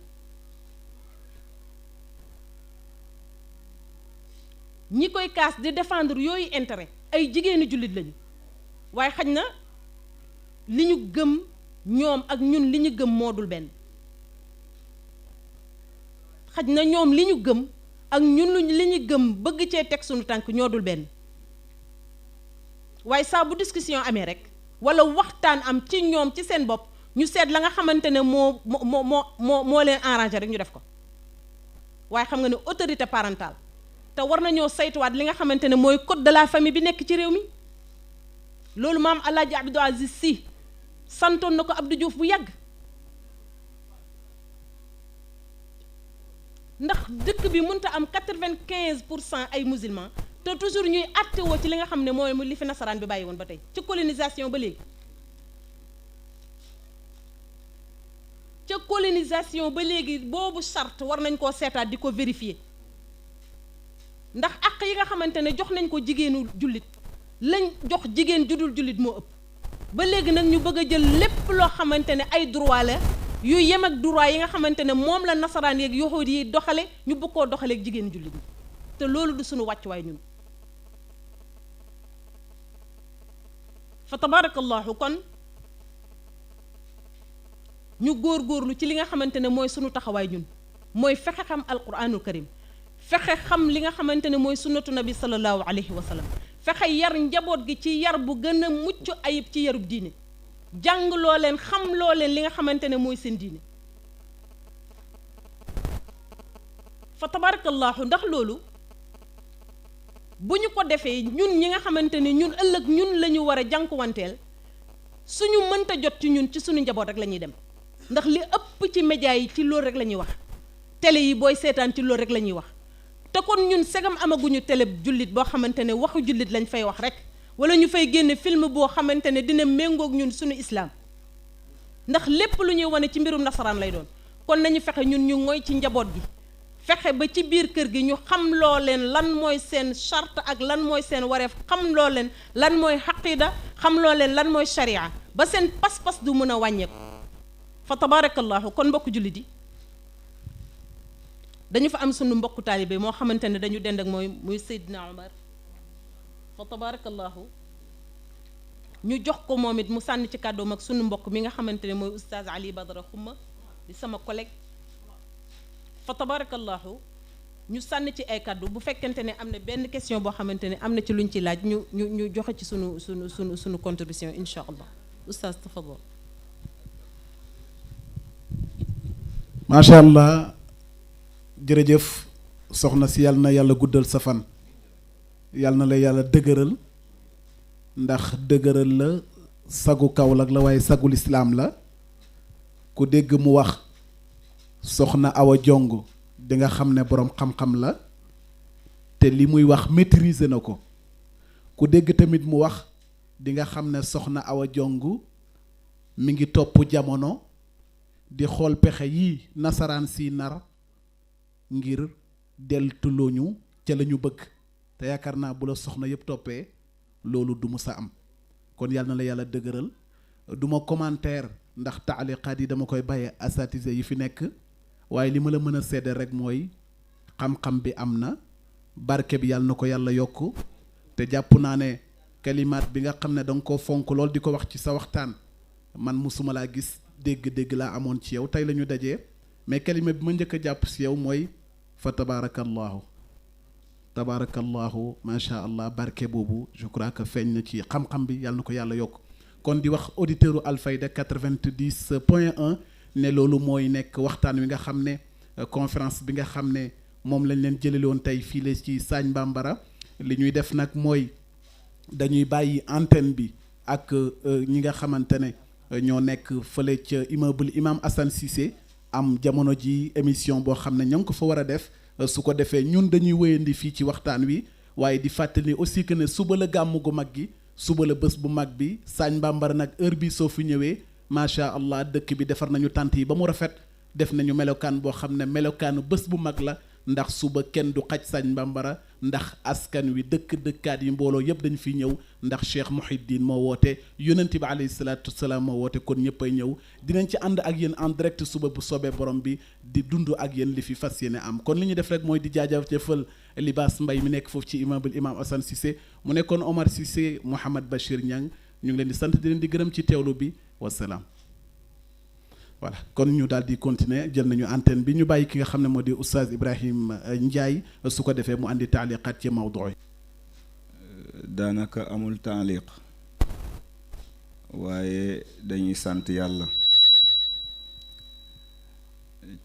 ñi koy kaas di défendre yooyu intérêt ay jigéeni jullit lañu waaye xaj na li ñu gëm ñoom ak ñun li ñu gëm moo dul benn xaj na ñoom li ñu gëm ak ñun li ñu gëm bëgg cee teg suñu tànk ñoo dul benn waaye saa bu discussion amee rek wala waxtaan am ci ñoom ci seen bopp ñu seet la nga xamante ne moo leen arrangé rek ñu def ko waaye xam nga ne autorité parentale te war nañoo saytuwaat li nga xamante ne mooy code de la famille bi nekk ci réew mi loolu maam Alaaji Abdou Aziz Sy santoon na ko Abdou Diouf bu yàgg ndax dëkk bi mënta am 95% ay musulmans te toujours ñuy àttewoo ci li nga xam ne mooy li fi nasaraan bi bàyyi woon ba tey ci colonisation ba léegi ca colonisation ba léegi boobu charte war nañ koo seetaat di ko vérifier ndax àq yi nga xamante ne jox nañ ko jigéenu jullit lañ jox jigéen judul jullit moo ëpp ba léegi nag ñu bëgg a jël lépp loo xamante ne ay droit la yu yem ak droit yi nga xamante ne moom la nasaraan yeeg yahuud yi doxale ñu bëgg koo doxaleeg jigéenu jullit ñi te loolu du suñu wàccuwaay ñun fa tabarakallahu kon ñu góorgóorlu ci li nga xamante ne mooy sunu taxawaay ñun mooy fexe xam alquranul karim fexe xam li nga xamante ne mooy sunnatu nabi sallallahu alayhi wa sallam fexe yar njaboot gi ci yar bu gën a mucc ayib ci yarub diine jàng loo leen xam loo leen li nga xamante ne mooy seen diine fa tabarakallahu ndax loolu bu ñu ko defee ñun ñi nga xamante ne ñun ëllëg ñun la ñu war a jànkuwanteel suñu mënta jot ci ñun ci suñu njaboot rek la ñuy dem ndax li ëpp ci média yi ci loolu rek la ñuy wax télé yi booy seetaan ci loolu rek la ñuy wax te kon ñun segam amaguñu télé jullit boo xamante ne waxu jullit lañ fay wax rek wala ñu fay génne film boo xamante ne dina méngoog ñun suñu islam ndax lépp lu ñuy wane ci mbirum nasaraan lay doon kon nañu fexe ñun ñu ngoy ci njaboot gi fexe ba ci biir kër gi ñu xam loo leen lan mooy seen charte ak lan mooy seen wareef xam loo leen lan mooy xaqida xam loo leen lan mooy sharia ba seen pas-pas du mën a wàññeeku fa tabarakallahu kon mbokk jullit yi dañu fa am sunu mbokku taalibe moo xamante ne dañu dend ak mooy muy Seydina Omar fa tabarakallahu ñu jox ko moom it mu sànni ci kàddoom ak sunu mbokk mi nga xamante ne mooy oustaz Ali Badara Xuma di sama collègue fa tabarakallahu ñu sànni ci ay kàddu bu fekkente ne am na benn question boo xamante ne am na ci luñ ci laaj ñu joxe ci sunu contribution incha allah oustaz tafadal macha allah jërëjëf soxna si yàlla na yàlla guddal sa fan yàlla na la yàlla dëgëral ndax dëgëral la sagu Kaolack la waaye sagul islaam la ku dégg mu wax soxna Awa Jong di nga xam ne boroom xam-xam la te li muy wax maîtriser na ko ku dégg tamit mu wax di nga xam ne soxna Awa Jong mi ngi topp jamono di xool pexe yi nasaraan si nar ngir deltulooñu ca la ñu bëgg te yaakaar naa bu la soxna yëpp toppee loolu du mu sa am kon yàlla na la yàlla dëgëral du ma commentaire ndax taaliqaat yi dama koy bàyyee asatise yi fi nekk waaye li ma la mën a seddal rek mooy xam-xam bi am na barke bi yàlla na ko yàlla yokk te jàpp naa ne kalimaat bi nga xam ne danga ko fonk lool di ko wax ci sa waxtaan man musuma laa gis dégg-dégg laa amoon ci yow tey la ñu dajee mais kalima bi ma njëkk a jàpp si yow mooy fa tabarakallahu tabarakallahu macha allah barke boobu je crois que feeñ na ci xam-xam bi yàlla na ko yàlla yokk kon di wax auditeur u Alfayda 90.1 ne loolu mooy nekk waxtaan wi nga xam ne conférence bi nga xam ne moom lañ leen jëlale woon tey fii la ci Sagne Bambara li ñuy def nag mooy dañuy bàyyi antenne bi ak ñi nga xamante ne ñoo nekk fële ca immeuble Imam Assane Cissé am jamono ji émission boo xam ne ñoo ngi ko fa war a def su ko defee ñun dañuy wéyandi fii ci waxtaan wi waaye di fàttali aussi que ne suba la gàmm gu mag gi suba la bés bu mag bi Sagne Bambara nag heure bi soo fi ñëwee macha allah dëkk bi defar nañu tànt yi ba mu rafet def nañu melokaan boo xam ne melokaanu bés bu mag la ndax suba kenn du xaj Sagne Bambara ndax askan wi dëkkaat yi mbooloo yëpp dañu fi ñëw ndax Cheikh Mouhidine moo woote yonent bi alayhi salaatu wasalaam moo woote kon ñëpp ay ñëw dinañ ci ànd ak yéen en direct suba bu soobee borom bi di dund ak yéen li fi fas yéene am kon li ñu def rek mooy di jaajëfal Libaas Mbay mi nekk foofu ci immeuble Imam Assane Cissé mu nekkoon Omar Cissé Mouhamad Bachir Niang ñu ngi leen di sant di leen di gërëm ci teewlu bi wasalaam. voilà kon ñu daal di continuer jël nañu antenne bi ñu bàyyi ki nga xam ne moo di oustaz Ibrahim Ndiaye su ko defee mu andi taaliqaat ci mawdu yi daanaka amul taaliq waaye dañuy sant yàlla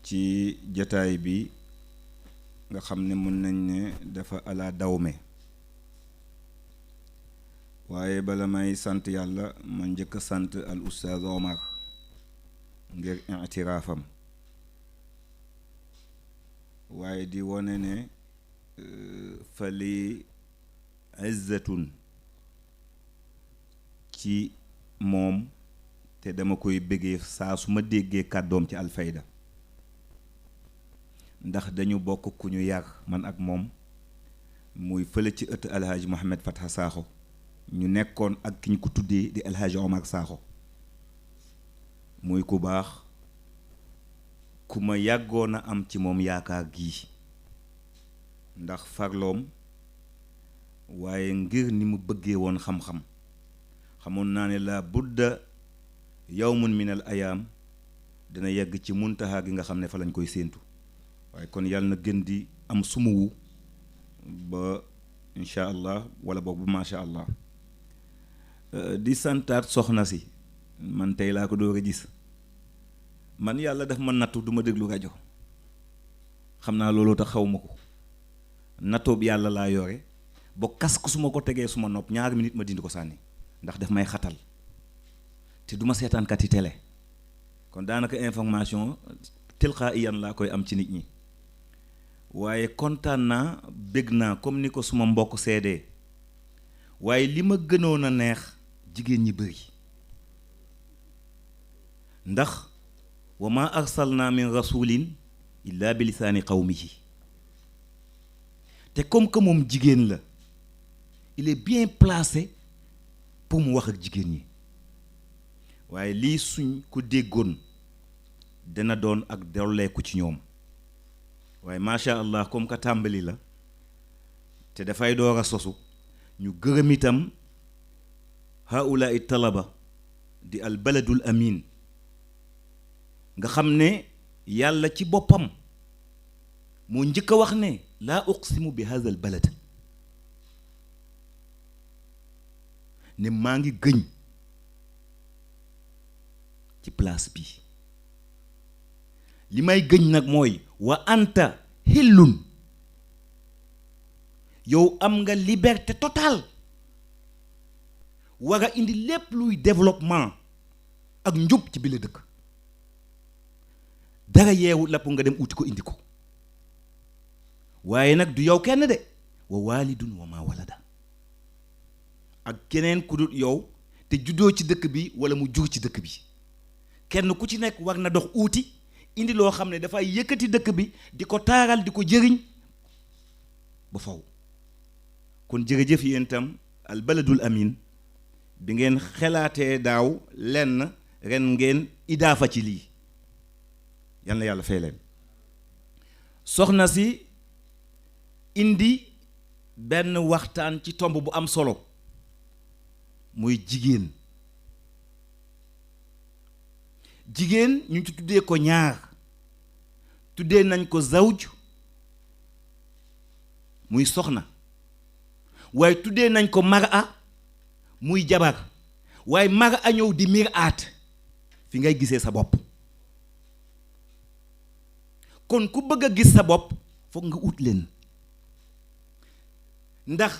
ci jataay bi nga xam ne mën nañ ne dafa ala dawme waaye bala may sant yàlla ma njëkk a sant al oustaz Omar ngir itiraafam waaye di wone ne fa li izzatun ci moom te dama koy bëggee saa su ma déggee kàddoom ci Alfayda ndax dañu bokk ku ñu yar man ak moom muy fële ci ëtt alhaaji Mohamed Fatha Sakho ñu nekkoon ak ki ñu ko tuddee di alhaaji Omar Sakho muy ku baax ku ma yàggoon a am ci moom yaakaar gii ndax farloom waaye ngir ni mu bëggee woon xam-xam xamoon naa ne la budda yawmun min al ayaam dina yegg ci muntaha gi nga xam ne fa lañ koy séentu waaye kon yàlla na gën di am sumuwu ba incha allah wala boog bu macha allah. Di santaat soxna si man tey laa ko door a gis man yàlla daf ma nattu du ma déglu rajo xam naa looloo tax xaw ma ko nattoob yàlla laa yore ba casque su ma ko tegee suma nopp ñaari minute ma dindi ko sànni ndax daf may xatal te du ma seetaankat yi télé kon daanaka information tilqaa'iyan laa koy am ci nit ñi waaye kontaan naa bég naa comme ni ko suma mbokk seedee waaye li ma gënoon a neex jigéen ñi bëri ndax wa ma arsalna min rasulin illa bi lisaani qawmihi te comme que moom jigéen la il est bien placé pour mu wax ak jigéen ñi waaye lii suñ ko déggoon dana doon ak dolleeku ci ñoom waaye macha allah comme que tàmbali la te dafay door a sosu ñu gërëm itam haulaai talaba di al baladul amin nga xam ne yàlla ci boppam moo njëkk a wax ne laa uqsimu bi hadha al balad ne maa ngi gëñ ci place bi li may gëñ nag mooy wa anta hillun yow am nga liberté totale war a indi lépp luy développement ak njub ci bi la dëkk dara yeewu lapp nga dem uti ko indi ko waaye nag du yow kenn de wa waalidun wa ma walada ak keneen ku dul yow te juddoo ci dëkk bi wala mu jur ci dëkk bi kenn ku ci nekk war na dox uuti indi loo xam ne dafay yëkkati dëkk bi di ko taaral di ko jëriñ ba faw kon jërëjëf yéen itam al baladul amin bi ngeen xelaatee daaw lenn ren ngeen idaafa ci lii yal na yàlla fay leen soxna si indi benn waxtaan ci tomb bu am solo muy jigéen jigéen ñu ci tuddee ko ñaar tuddee nañ ko zawj muy soxna waaye tuddee nañ ko mara muy jabar waaye mara ñëw di miraat fi ngay gisee sa bopp kon ku bëgg a gis sa bopp foog nga ut leen ndax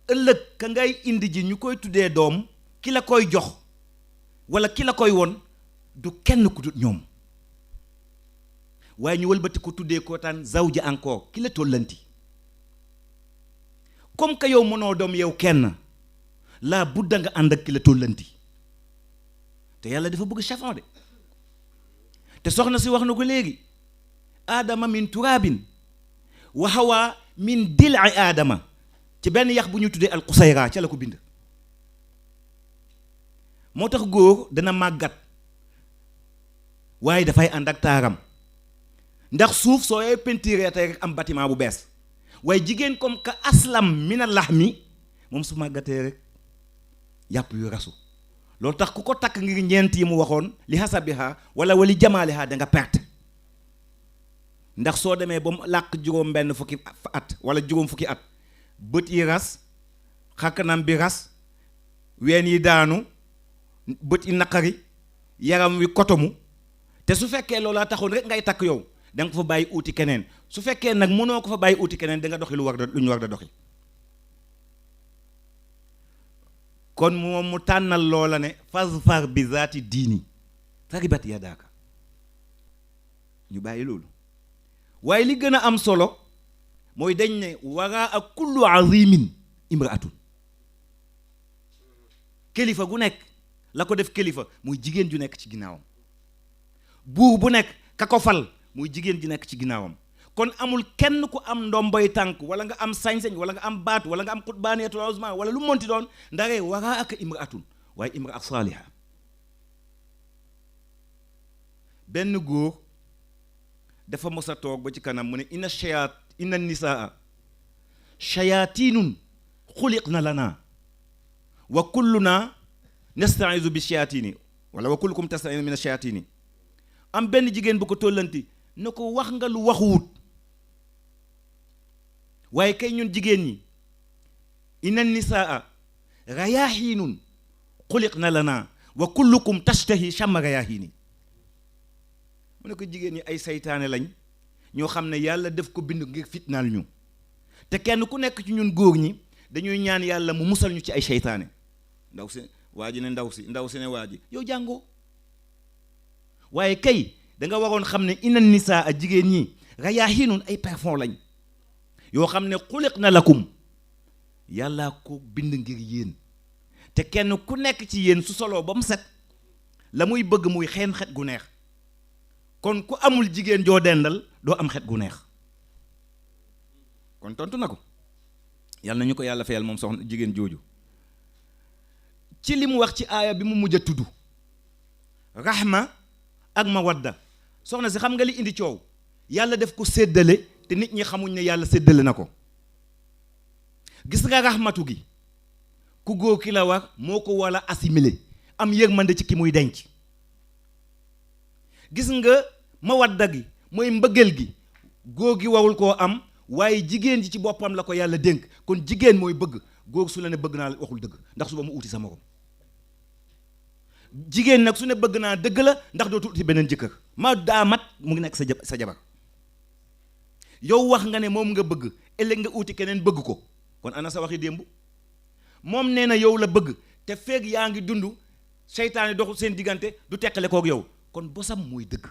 ëllëg ka ngay indi ji ñu koy tuddee doom ki la koy jox walla ki la koy won du kenn ku dut ñoom waaye ñu wëlbati ko tuddee ko taan zawja encore ki la tollanti comme que yow mënoo doom yow kenn laa budda nga ànd ak ki la tollanti te yàlla dafa bëgg chafon de te soxna si wax na ko léegi aadama min turaabin wa hawa min dil'i aadama ci benn yax bu ñu tuddee al qusayra ca la ko bind moo tax góor dana màggat waaye dafay ànd ak taaram ndax suuf soo yooy peinture tey rek am bâtiment bu bees waaye jigéen comme que aslam mina lahmi moom su màggatee rek yàpp yu rasu loolu tax ku ko takk ngir ñeent yi mu waxoon li hasabiha wala wali jamaaliha da nga perte ndax soo demee ba mu làq juróom benn fukki at wala juróom fukki at bët yi ras xakkanam bi ras ween yi daanu bët yi naqari yaram wi kotomu te su fekkee loolaa taxoon rek ngay takk yow da nga ko fa bàyyi uuti keneen su fekkee nag mënoo ko fa bàyyi uuti keneen da nga doxi lu ñu war da doxi kon moom mu tànnal loola ne fazfar bi zaati diini taribat yadaaka ñu bàyyi loolu waaye li gën a am solo mooy dañ ne waraa ak kullu azimin imraatun kilifa gu nekk la ko def kilifa muy jigéen ju nekk ci ginnaawam buur bu nekk ka ko fal muy jigéen ji nekk ci ginnaawam kon amul kenn ku am ndomboy tànk wala nga am sañ-sañ wala nga am baat wala nga am xutbaaniyatul uzma wala lu monti doon ndaree waraa ak imraatun waaye imraat saaliha benn góor dafa mos a toog ba ci kanam mu ne inna nisaa shayatinun xuliqna lana wa kulluna nastaizu bi shayatini wala wa kullukum tastaizu min ashayatini am benn jigéen bu ko tollanti ne ko wax nga lu waxuwut waaye kay ñun jigéen ñi inna nisaa rayaahiinun xuliqna lana wa kullukum tashtahi chamma rayaahiini mu ne ko jigéen ñi ay saytaane lañ ñoo xam ne yàlla def ko bind ngir fitnaal ñu te kenn ku nekk ci ñun góor ñi dañuy ñaan yàlla mu musal ñu ci ay seytaane ndaw si waa ji ne ndaw si ne waa ji yow jàngoo waaye kay da nga waroon xam ne inna nisaa a jigéen ñi rayaahiinun ay parfum lañ yoo xam ne xuliqna lakum yàlla ko bind ngir yéen te kenn ku nekk ci yéen su soloo ba mu set la muy bëgg muy xeen xet gu neex kon ku amul jigéen joo dendal doo am xet gu neex kon tontu na ko yàlla na ñu ko yàlla fayal moom soxna jigéen jooju ci li mu wax ci aaya bi mu mujj a tudd rahma ak mawadda soxna si xam nga li indi coow yàlla def ko séddale te nit ñi xamuñ ne yàlla séddale na ko gis nga rahmatu gi ku góor ki la war moo ko war a assimiler am yërmande ci ki muy denc gis nga mawadda gi mooy mbëggeel gi góor gi warul koo am waaye jigéen ji ci boppam la ko yàlla dénk kon jigéen mooy bëgg góor su la ne bëgg naa waxul dëgg ndax suba mu uti sa morom jigéen nag su ne bëgg naa dëgg la ndax dootu uti beneen jëkkër ma daa mat mu ngi nekk sa jabar yow wax nga ne moom nga bëgg ëllëg nga uti keneen bëgg ko kon ana sa waxi démb moom nee na yow la bëgg te feeg yaa ngi dund seytaane doxul seen diggante du teqale kook yow kon bosam mooy dëgg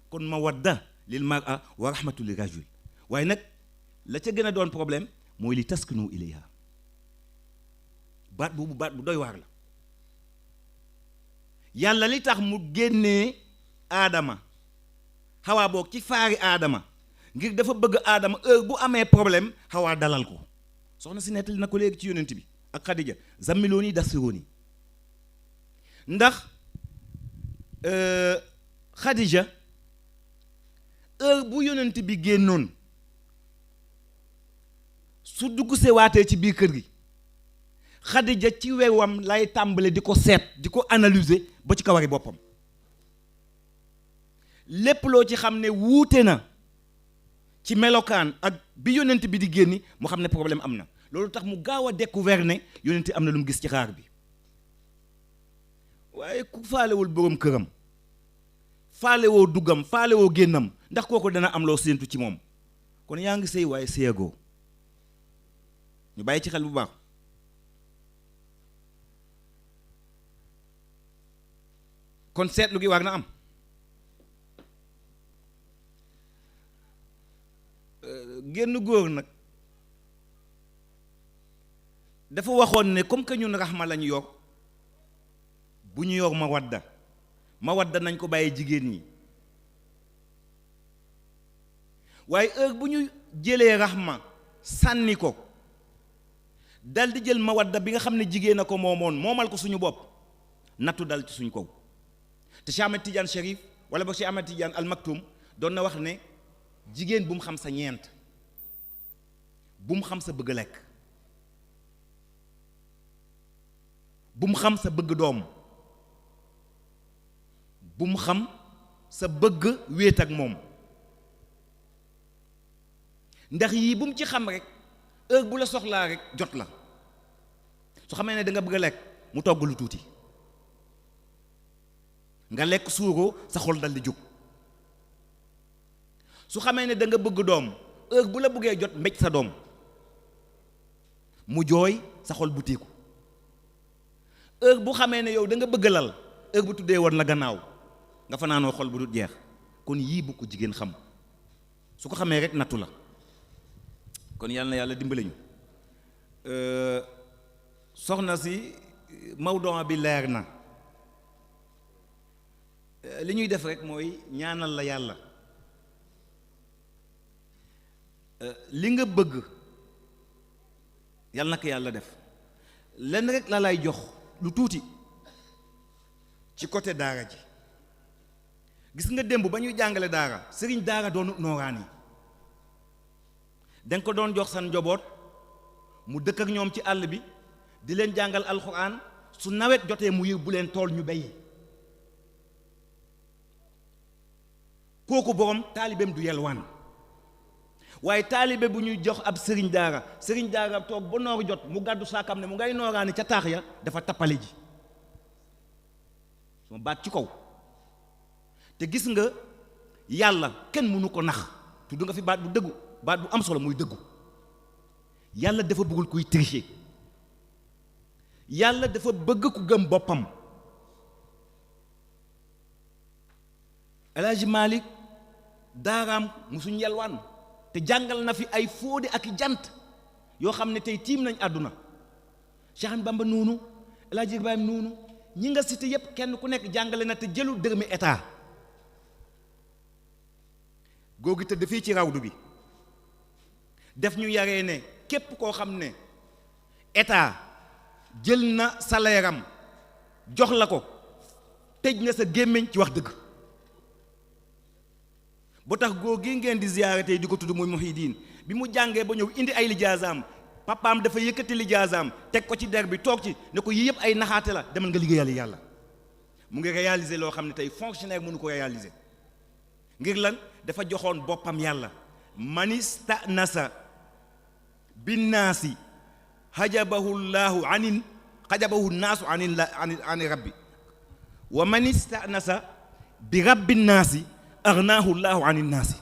kon mawadda lil mar'a wa rahmatu li rajul waaye nag la ca gën a doon problème mooy li taskunu ilayha baat boobu baat bu doy waar la yàlla li tax mu génnee aadama xawaa boog ci faari aadama ngir dafa bëgg aadama heure bu amee problème xawaa dalal ko soxna si nettali na ko léegi ci yonent bi ak Xadija zammilooni dassirooni ndax Xadija heure bu yonent bi génnoon su dugg see waatee ci biir kër gi Xadija ci wewam lay tàmbale di ko seet di ko analyser ba ci kawari boppam lépp loo ci xam ne wuute na ci melokaan ak bi yonent bi di génni mu xam ne problème am na loolu tax mu gaaw a découvert ne yonent am na lu mu gis ci xaar bi waaye ku faalewul boroom këram faalewoo duggam faalewoo génnam ndax kooku dana am loo séentu ci moom kon yaa ngi sëy waaye sëyagoo ñu bàyyi ci xel bu baax kon seetlu gi war na am génn góor nag dafa waxoon ne comme que ñun raxma lañu yor bu ñu yor mawadda nañ ko bàyyi jigéen ñi waaye heure bu ñu jëlee raxma sànni ko dal di jël mawadda bi nga xam ne jigéen a ko moomal ko suñu bopp nattu dal ci suñ kaw te Cheikh Ahmed Tidiane Chérif wala ba Cheikh Ahmed Tidiane Al Maktoum doon na wax ne jigéen bu mu xam sa ñeent bu mu xam sa bëgg lekk bu mu xam sa bëgg doom bu mu xam sa bëgg wéet ak moom ndax yii bu mu ci xam rek heure bu la soxlaa rek jot la su xamee ne da nga bëgg a lekk mu togg lu tuuti nga lekk suuroo sa xol dal di jóg su xamee ne da nga bëgg doom heure bu la bëggee jot mbéj sa doom mu jooy sa xol bu teeku heure bu xamee ne yow da nga bëgg lal heure bu tuddee woon la gannaaw nga fanaanoo xol bu dul jeex kon yii bu ko jigéen xam su ko xamee rek nattu la kon yàlla na yàlla dimbale ñu soxna si mawdon bi leer na li ñuy def rek mooy ñaanal la yàlla li nga bëgg yàlla na ko yàlla def lenn rek la lay jox lu tuuti ci côté daara ji gis nga démb ba ñuy jàngale daara sëriñ daara doonu nooraani danga ko doon jox san njaboot mu dëkk ak ñoom ci àll bi di leen jàngal alxuraan su nawet jotee mu yóbbu leen tool ñu béyi kooku borom taalibeem du yelwaan waaye taalibe bu ñuy jox ab sëriñ daara toog ba noor jot mu gàddu saakam ne mu ngay nooraani ca taax ya dafa tappale ji suma baat ci kaw. te gis nga yàlla kenn mënu ko nax tudd nga fi baat bu dëggu baat bu am solo muy dëggu yàlla dafa bëggul kuy tricher yàlla dafa bëgg ku gëm boppam. El Hadj Malick daaraam musuñ yelwaan te jàngal na fi ay fóode ak jant yoo xam ne tey tiim nañ àdduna Cheikh Ahmadou Bamba noonu El Hadj Ibrahima noonu ñi nga cité yépp kenn ku nekk jàngale na te jëlul dërëmi état googu te dafii ci rawdu bi def ñu yaree ne képp koo xam ne état jël na salaire am jox la ko tëj na sa gémmiñ ci wax dëgg boo tax góor gi ngeen di ziyaare tey di ko tudd muy Muhyiddin bi mu jàngee ba ñëw indi ay lijaasaam papaam dafa yëkkati lijaasaam teg ko ci der bi toog ci ne ko yii yëpp ay naxaate la demal nga liggéeyal yàlla mu ngi réaliser loo xam ne tey fonctionnaire mënu ko réaliser ngir lan dafa joxoon boppam yàlla manistanasa binnaasi xajabahu naasu ani rabbi wa manistanasa bi rabbi naasi aghnaahu llaahu ani naasi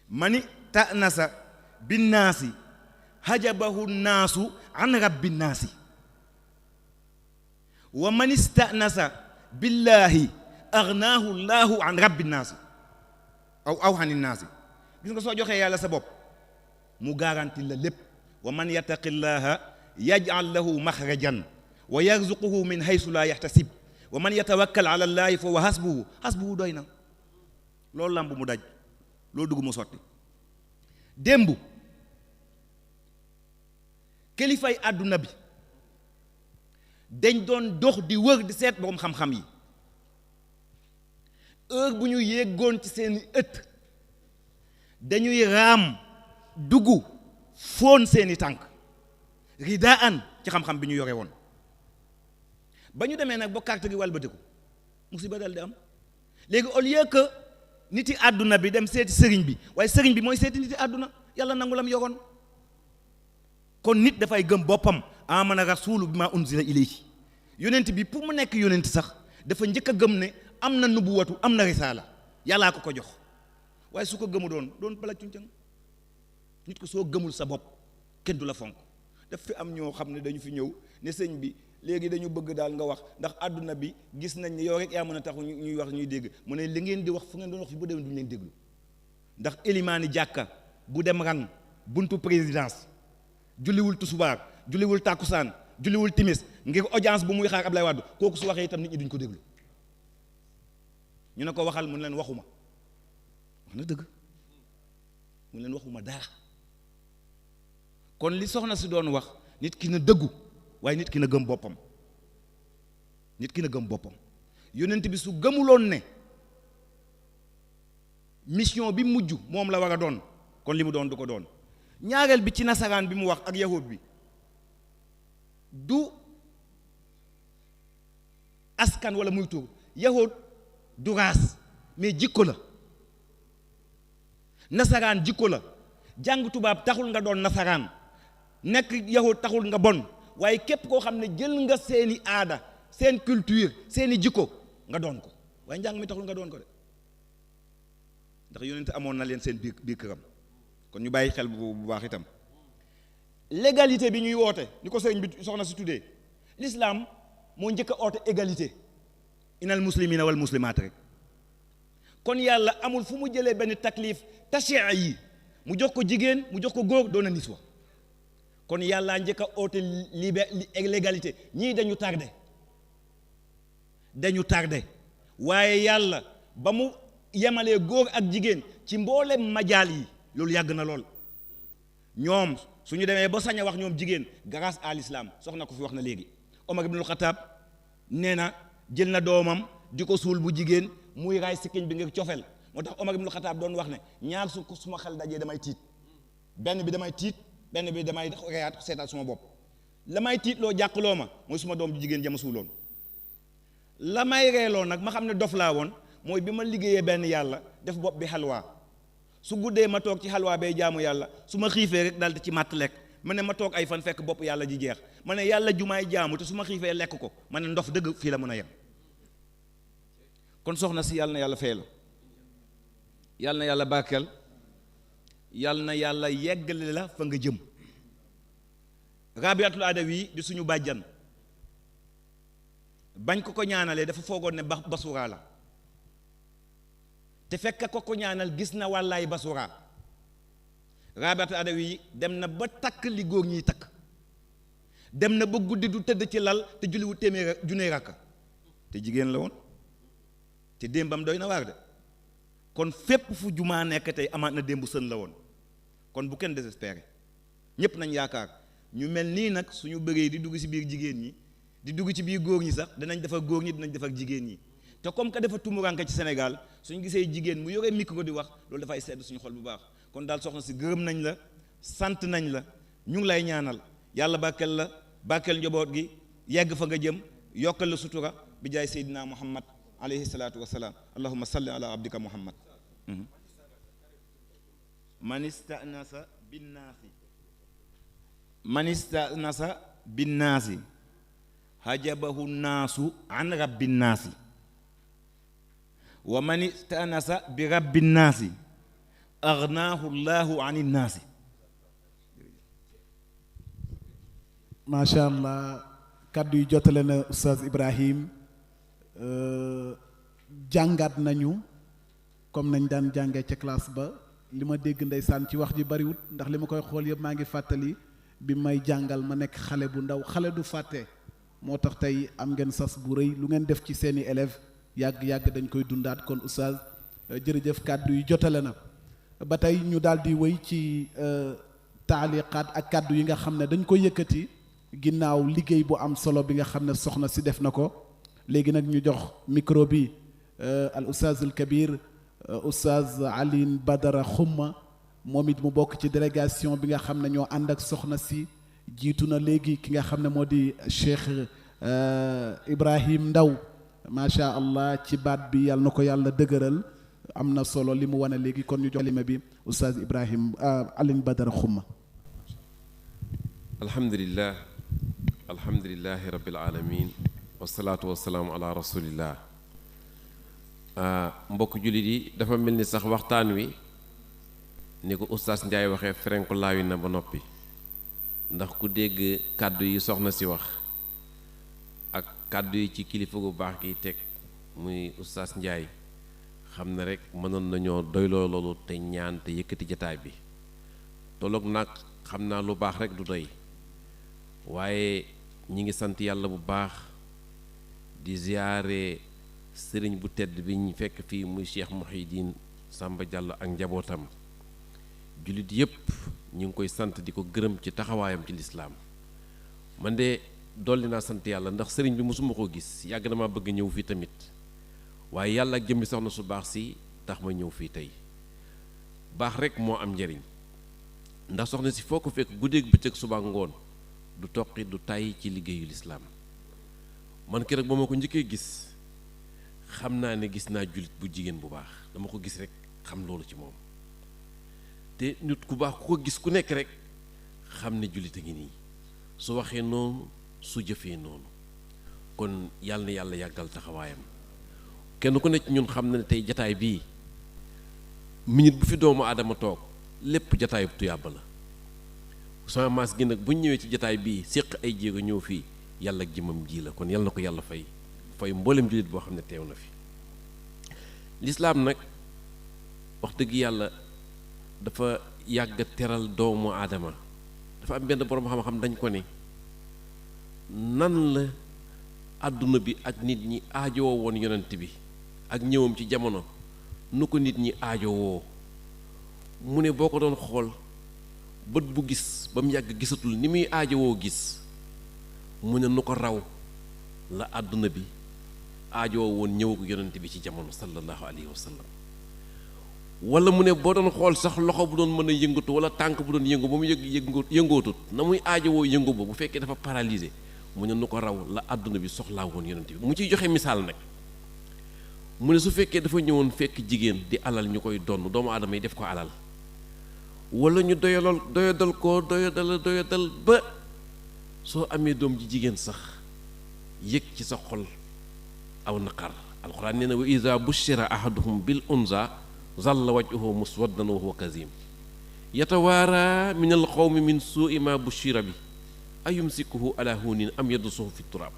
manistanasa binnaasi xajabahu naasu an rabbi naasi wa manistanasa billaahi aghnaahu llaahu an rabbi naasi aw ani naasi gis nga soo joxee yàlla sa bopp mu garanti la lépp wa man yattaqi llaha yaj'al lahu maxrajan wa yarzuquhu min haysu laa yaxtasib wa man yatawakkal ala llaahi fa huwa hasbuhu doy na loolu lamb mu daj loolu dugg mu sotti démb kilifay àdduna bi dañ doon dox di wër di seet borom xam-xam yi heure bu ñu yéggoon ci seeni ëtt dañuy raam dugg fóon seeni tànk ridaan ci xam-xam bi ñu yore woon ba ñu demee nag ba carte gi walbatiku musiba dal di am léegi au lieu que nit yi àdduna bi dem seeti sëriñ bi waaye sëriñ bi mooy seeti nit yi àdduna yàlla nangu lam yoroon kon nit dafay gëm boppam amana rasulu bi ma unzila ilayhi yonent bi pour mu nekk yonent sax dafa njëkk a gëm ne am na nubuwatu am na risaala yàllaa ko jox waaye su ko gëmu doon bala cuncang nit ko soo gëmul sa bopp kenn du la fonk daf fi am ñoo xam ne dañu fi ñëw ne sëñ bi léegi dañu bëgg daal nga wax ndax àdduna bi gis nañ ne yow rek yaa mën a tax ñuy wax ñuy dégg mu ne li ngeen di wax fu ngeen doon wax fi bu demee duñu leen déglu ndax élimaani jàkka bu dem rang buntu présidence julliwul tusubaar julliwul tàkkusaan julliwul timis ngir audience bu muy xaar Ablaye Wade kooku su waxee itam nit ñi duñ ko déglu ñu ne ko waxal mu ne leen waxuma wax na dëgg mu ne leen waxuma dara kon li soxna si doon wax nit ki na dëggu waaye nit ki na gëm boppam yonent bi su gëmuloon ne mission bi mujj moom la war a doon kon li mu doon du ko doon ñaareel bi ci nasaraan bi mu wax ak yahud bi du askan wala muy tur yahud du raas mais jikko la nasaraan jikko la jàng tubaab taxul nga doon nasaraan nekk yahud taxul nga bon waaye képp koo xam ne jël nga seeni aada seen culture seeni jikko nga doon ko waaye njàng mi taxul nga doon ko de ndax yonent amoon na leen seen biir këram kon ñu bàyyi xel bu baax itam l'égalité bi ñuy woote ni ko sëriñ bi soxna si tuddee l'islam moo njëkk a oote égalité inal muslimina wal muslimaat rek kon yàlla amul fu mu jëlee benn taklif tashri'i yi mu jox ko jigéen mu jox ko góor doon na niswa kon yàlla njëkk a oote l'égalité ñii dañu tardé waaye yàlla ba mu yemalee góor ak jigéen ci mboolem majaal yi loolu yàgg na lool ñoom suñu demee ba sañ a wax ñoom jigéen grâce à l'islam soxna ko fi wax na léegi Omar ibnul Xataab nee na jël na doomam di ko suul bu jigéen muy raay sikkiñ bi ngir cofeel moo tax Omar ibnul Xataab doon wax ne ñaar suma xel dajee damay tiit benn bi damay tiit benn bi damay reyaat seetaat suma bopp la may tiit loo jàqloo ma mooy suma doom ju jigéen jama suuloon la may reeloo nag ma xam ne dof laa woon mooy bi ma liggéeyee benn yàlla def bopp bi xalwaa su guddee ma toog ci xalwaa bay jaamu yàlla su ma xiifee rek daal di ci màtt lekk ma ne ma toog ay fan fekk bopp yàlla ji jeex ma ne yàlla jumaay jaamu te su ma xiifee lekk ko ma ne ndof dëgg fii la mën a yem. kon soxna si yàlla na yàlla fay la, yàlla na yàlla barkeel, yàlla na yàlla yeggale la fa nga jëm. Rabiatul Adawi di suñu bàjjan, bañ ko ñaanalee dafa foogoon ne basura la, te fekk ko ñaanal gis na wàllaay basura. Rabiatul Adawi dem na ba takk li góor ñiy takk, dem na ba guddi du tëdd ci lal te julliwu téeméer junne rakka, te jigéen la woon, te démbam doy na waar de. kon fépp fu jumaa nekk tey amaat na démbu sën la woon. kon bu kenn désespéré, ñépp nañ yaakaar ñu mel nii nag suñu bëggee di dugg ci biir jigéen ñi di dugg ci biir góor ñi sax dinañ defar góor ñi dinañ defar jigéen ñi. te comme que dafa tumuranke ci Sénégal suñu gisee jigéen mu yore micro di wax loolu dafay sedd suñu xol bu baax. kon daal soxna si gërëm nañ la, sant nañ la, ñu ngi lay ñaanal yàlla barkeel la, barkeel njaboot gi, yegg fa nga jëm, yokkal la sutura bi jaay Seydina Muhammad alayhi salaatu wasalaam. allahumma salli ala abdika Muhammad. man istanasa binnaasi, man istanasa binnaasi hajabahu naasu an rabbi nnaasi, wa man istanasa bi rabbi nnaasi aghnaahu llahu an innaasi. macha allah kàddu yi jotale na Oustaz Ibrahim. jàngaat nañu comme nañ daan jàngee ca classe ba. li ma dégg ndeysaan ci wax ji bariwut ndax li ma koy xool yëpp maa ngi fàttali bi may jàngal ma nekk xale bu ndaw. xale du fàtte, moo tax tey am ngeen sas bu rëy lu ngeen def ci seeni élèves yàgg-yàgg dañ koy dundaat. kon Oustaz jërëjëf kàddu yi jotale na. ba tey ñu daal di wéy ci taaliqaat ak kàddu yi nga xam ne dañ ko yëkkati ginnaaw liggéey bu am solo bi nga xam ne soxna si def na ko. léegi nag ñu jox micro bi al Oustaz al Kabir Oustaz Alioune Badara Xumma, moom it mu bokk ci délégation bi nga xam ne ñoo ànd ak soxna si. jiitu na léegi ki nga xam ne moo di Cheikh Ibrahim Ndaw macha allah ci baat bi yàlla na ko yàlla dëgëral, am na solo li mu wane léegi. kon ñu jox kalima bi Oustaz Ibrahim Alioune Badara Xumma. alhamdulillah, alhamdulillahi rabbil alamin, wasalaatu wasalaamu ala rasulillah. mbokk jullit yi, dafa mel ni sax waxtaan wi ni ko Oustaz Ndiaye waxee frenko laawi na ba noppi, ndax ku dégg kàddu yi soxna si wax ak kàddu yi ci kilifa gu baax gi teg muy Oustaz Ndiaye xam ne rek mënoon nañoo doyloo loolu te ñaan te yëkkati jataay bi. tolloog nag xam naa lu baax rek du doy, waaye ñi ngi sant yàlla bu baax di ziyaare sëriñ bu tedd bi ñu fekk fii muy Cheikh Mouhidine Samba Diallo ak njabootam. jullit yépp ñu ngi koy sant di ko gërëm ci taxawaayam ci lislaam. man de dolli naa sant yàlla ndax sëriñ bi mosuma koo gis, yàgg na ma bëgg ñëw fii tamit, waaye yàlla ak jëmmi soxna su baax si tax ma ñëw fii tey. baax rek moo am njariñ, ndax soxna si foo ko fekk guddeeg bëccëg suba ngoon du toqi du tàyyi ci liggéeyu lislaam. man keroog ba ma ko njëkkee gis xam naa ne gis naa jullit bu jigéen bu baax, dama ko gis rek xam loolu ci moom. te nit ku baax ku ko gis ku nekk rek xam ne jullit a ngi nii, su waxee noonu su jëfee noonu. kon yàlla na yàlla yàggal taxawaayam. kenn ku nekk ñun xam na ne tey jataay bii minute bu fi doomu aadama toog lépp jataay bu tuyaaba la. sama maas gi nag bu ñëwee ci jataay bii séq ay jéego ñëw fii yàlla ak jëmam ji la. kon yàlla na ko yàlla fay mboolem jullit boo xam ne teew na fi. lislaam nag wax dëgg yàlla dafa yàgg teral doomu aadama. dafa am benn boroom xam-xam dañ ko ne nan la àdduna bi ak nit ñi aajowoo woon yonent bi ak ñëwam ci jamono nu ko nit ñi aajowoo. mu ne boo ko doon xool bët bu gis ba mu yàgg gisatul ni muy aajowoo gis, mu ne nu ko raw la àdduna bi aajowoo woon ñëw ko yonent bi ci jamono sallallahu alayhi wa sallam. wala mu ne boo doon xool sax loxo bu doon mën a yëngatu wala tànk bu doon yëngu ba mu yëngootut na muy aajowoo yëngu ba bu fekkee dafa paralysé, mu ne nu ko raw la àdduna bi soxlaa woon yonent bi. mu ciy joxe misaal nag mu ne su fekkee dafa ñëwoon fekk jigéen di alal ñu koy donn doomu aadama yi def ko alal wala ñu doyadal ko doyadal ba soo amee doom ji jigéen sax yëg ci sa xol aw naqar alxuraan nee na wa iza bushira ahaduhum bil unza zalla wajhuhu muswaddan wa huwa kazim yatawaara min al qawmi min suui ma bushira bi ayumsikuhu ala hunin am yadsuhu fi turab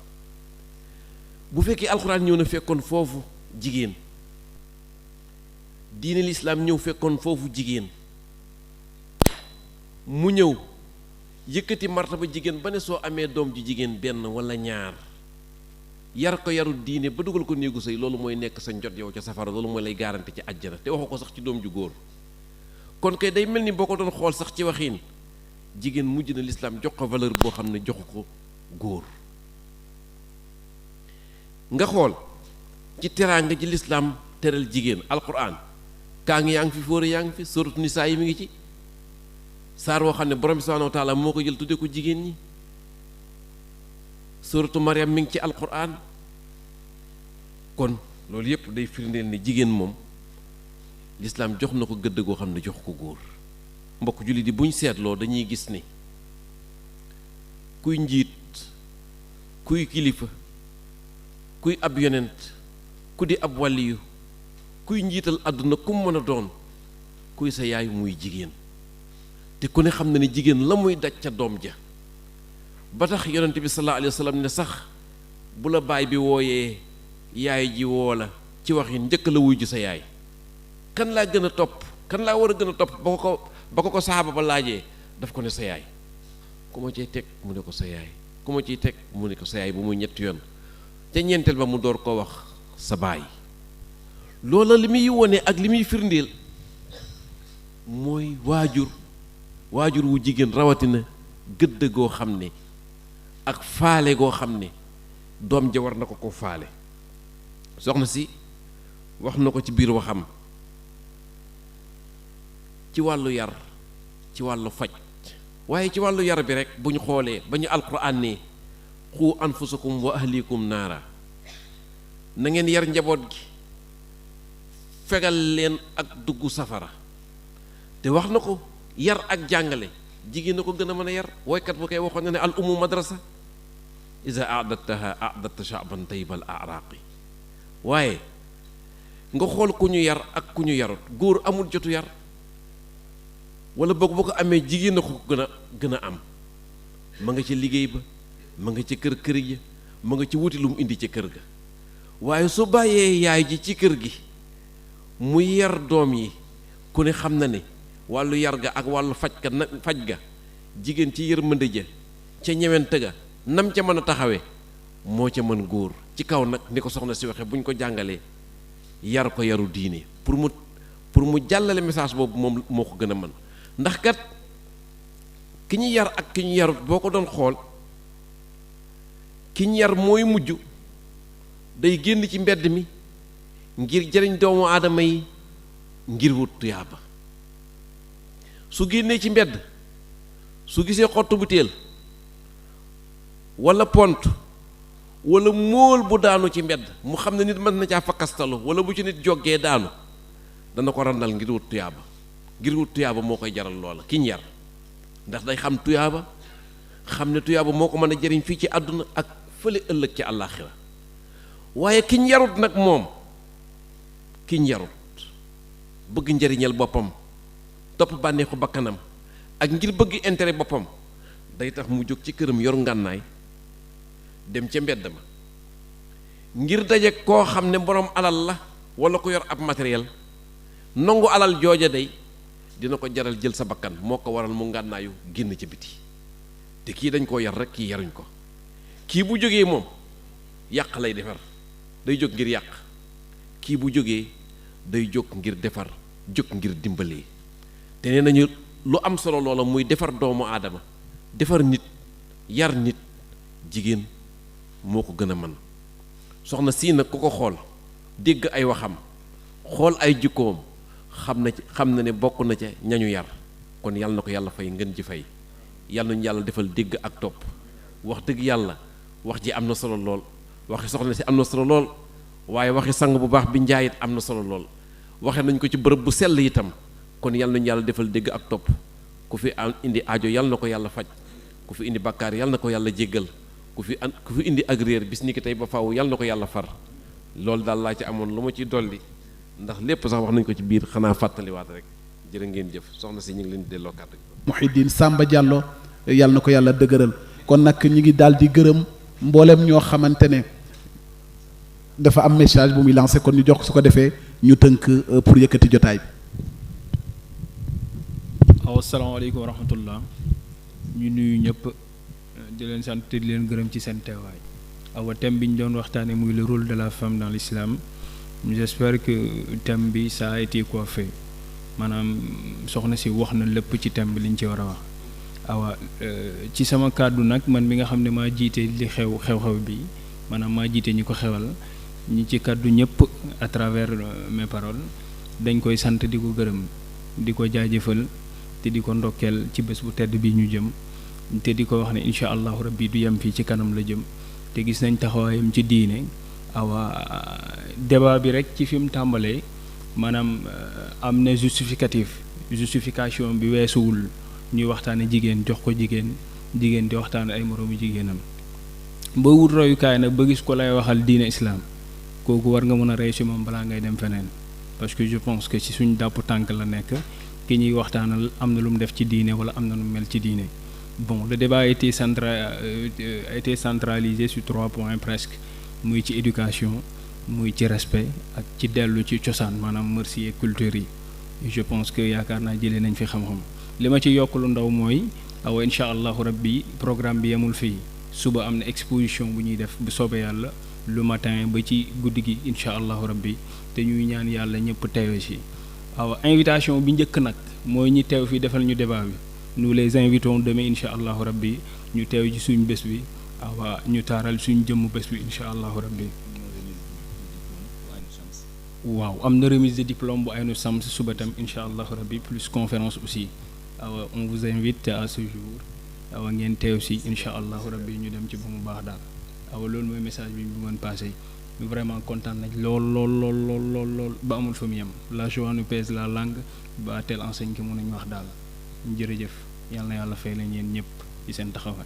bu fekkee alxuraan ñëw na fekkoon foofu jigéen diine lislaam ñëw fekkoon foofu jigéen mu ñëw yëkkati martaba jigéen ba ne soo amee doom ji jigéen benn walla ñaar yar ko yaru diine ba dugal ko néegu sëy loolu mooy nekk sa njot yow ca safara loolu mooy lay garanti ci àjjana te waxu ko sax ci doom ju góor kon kay day mel ni boo ko doon xool sax ci waxiin jigéen mujj na lislaam jox ko valeur boo xam ne joxu ko góor nga xool ci teraanga ji lislaam teral jigéen alquran kaa ngi yaa ngi fi fóore yaa ngi fi suratu nisaa yi mi ngi ci saar woo xam ne borom bi subhaanahu wa taala moo ko jël tudde ko jigéen ñi suratu Maryam mi ngi ci alquran kon loolu yépp day firndeel ni jigéen moom lislaam jox na ko gëdd goo xam ne jox ko góor mbokk jullit yi buñ seetloo dañuy gis ni kuy njiit kuy kilifa kuy ab yonent ku di ab wàlliyu kuy njiital àdduna ku mu mën a doon kuy sa yaay muy jigéen te ku ne xam na ni jigéen la muy daj ca doom ja ba tax yonent bi sallallahu alayhi wa sallam ne sax bu la baay bi wooyee yaay ji woo la ci wax yi njëkk la wuy ji sa yaay kan laa gën a topp kan laa war a gën a topp ba ko saxaaba ba laajee daf ko ne sa yaay ku ma ciy teg mu ne ko sa yaay ku ma ciy teg mu ne ko sa yaay bu muy ñetti yoon ca ñeenteel ba mu door koo wax sa baay loola li muy wone ak li muy firndeel mooy waajur wu jigéen rawatina gëdd goo xam ne ak faale goo xam ne doom ja war na ko faale soxna si wax na ko ci biir waxam ci wàllu yar ci wàllu faj waaye ci wàllu yar bi rek bu ñu xoolee ba ñu alquran ne xu anfusakum wa ahlikum naara na ngeen yar njaboot gi fegal leen ak dugg safara te wax na ko yar ak jàngale jigéen na ko gën a mën a yar woykat bu koy waxoon na ne al ummu madrasa iza a'dadtaha a'dadta sha'ban tayyibal a'raqi waaye nga xool ku ñu yar ak ku ñu yarut góor amul jotu yar wala boog boo ko amee jigéen na ko gën a am ma nga ci liggéey ba ma nga ci kër ya ma nga ci wuti lu mu indi ci kër ga waaye su bàyyee yaay ji ci kër gi mu yar doom yi ku ne xam na ne wàllu yar ga ak wàllu faj ga jigéen ci yërmande ja ca ñewente ga nam ca mën a taxawee moo ca mën góor ci kaw nag ni ko soxna si waxee bu ñu ko jàngalee yar ko yaru diine pour mu jàllale message boobu moom moo ko gën a mën ndax kat ki ñu yar ak ki ñu yarut boo ko doon xool ki ñu yar mooy mujj day génn ci mbedd mi ngir jëriñ doomu aadama yi ngir wut tuyaaba su génnee ci mbedd su gisee xottu butéel walla pont walla móol bu daanu ci mbedd mu xam ne nit mën na caa fakkastalu walla bu ci nit jógee daanu dana ko randal ngir wut tuyaaba moo koy jaral loola ki ñu yar ndax day xam tuyaaba xam ne tuyaaba moo ko mën a jëriñ fii ci àdduna ak fële ëllëg ci àllaaxira waaye ki ñu yarut nag moom ki ñu yarut bëgg njëriñal boppam topp bànneexu bakkanam ak ngir bëgg intérêt boppam day tax mu jóg ci këram yor ngànnaay dem ca mbedd ma ngir daje koo xam ne boroom alal la walla ko yor ab matériel nangu alal jooja day dina ko jaral jël sa bakkan moo ko waral mu ngànnaayu génn ca biti te kii dañ koo yar rek kii yaruñ ko kii bu jógee moom yàq lay defar day jóg ngir yàq kii bu jógee day jóg ngir defar jóg ngir dimbalee te nee nañu lu am solo loola muy defar doomu aadama defar nit yar nit jigéen moo ko gën a mën soxna sii nag ku ko xool dégg ay waxam xool ay jikkoom xam na ne bokk na ca ñañu yar kon yàlla na ko yàlla fay ngeen ji fay yàlla nañu yàlla defal dégg ak topp wax dëgg yàlla wax ji am na solo lool waxi soxna si am na solo lool waaye waxi sang bu baax bi njaayit am na solo lool waxe nañ ko ci bërëb bu sell itam kon yal nañu yàlla defal dégg ak topp ku fi indi aajo yal na ko yàlla faj ku fi indi bakkaar yal na ko yàlla jéggal ku fi indi ak réer bis ni ki tey ba faaw yal na ko yàlla far loolu daal laa ci amoon lu ma ciy dolli ndax lépp sax wax nañ ko ci biir xanaa fàttaliwaat rek jërë ngeen jëf soxna si ñu ngi leen di delloo kàddu gi. Mouhidine Samba Diallo yal na ko yàlla dëgëral kon nag ñu ngi daal di gërëm mboolem ñoo xamante ne dafa am message bu muy lancé kon ñu jox su ko defee ñu tënk pour yëkkati jotaay bi. waaw asalaamaaleykum wa rahmatullah ñu nuyu ñëpp di leen sant di leen gërëm ci seen teewaay. awa thème bi ñu doon waxtaanee muy le rôle de la femme dans l'islam j'espère que thème bi ça a été coiffé maanaam soxna si wax na lépp ci thème bi li ñu ci war a wax. awa ci sama kàddu nag man mi nga xam ne maa jiite li xew-xew bi maanaam maa jiite ñi ko xewal ñi ci kàddu ñëpp à travers mes paroles dañ koy sant di ko gërëm di ko jaajëfal te di ko ndokkeel ci bés bu tedd bi ñu jëm te di ko wax ne incha allahu rabbi du yem fii ci kanam la jëm te gis nañ taxawaayam ci diine awa débat bi rek ci fi mu tàmbalee maanaam am na justification bi weesuwul ñuy waxtaane jigéen jox ko jigéen di waxtaane ay moroomu jigéenam boo wut royukaay nag ba gis ko lay waxal diine islam kooku war nga mën a rey ci moom balaa ngay dem feneen parce que je pense que ci suñ dàpp tànk la nekk ki ñuy waxtaanal am na lu mu def ci diine wala am na lu mu mel ci diine. Bon, le débat a été centralisé sur 3 points presque muy ci éducation muy ci respect ak ci dellu ci cosaan maanaam merci et culture yi je pense que yaakaar naa jëlee nañ fi xam-xam li ma ci yokk lu ndaw mooy awa incha allahu rabbi programme bi yemul fii suba am na exposition bu ñuy def bu soobee yàlla le matin ba ci guddi gi incha allahu rabbi te ñuy ñaan yàlla ñëpp teewe si awa invitation bi njëkk nag mooy ñi teew fii defal ñu débat bi nous les invitons demain incha allahu rabbi ñu teew ci suñ bés bi awa ñu taaral suñ jëmm bés bi incha allahu rabbi waaw am na remise de diplôme bu Aynu Shams suba tam incha allahu rabbi plus conférence aussi awa on vous invite à ce jour awa ngeen teew si incha allahu rabbi ñu dem ci ba mu baax daal awa loolu mooy message bi ñu mën passé ñu vraiment kontaan nañ lool ba amul fa mu yem la joie nous pèse la langue ba telle enseigne que mën nañu wax daal jërëjëf yal na yàlla fay leen yéen ñëpp ci seen taxawaay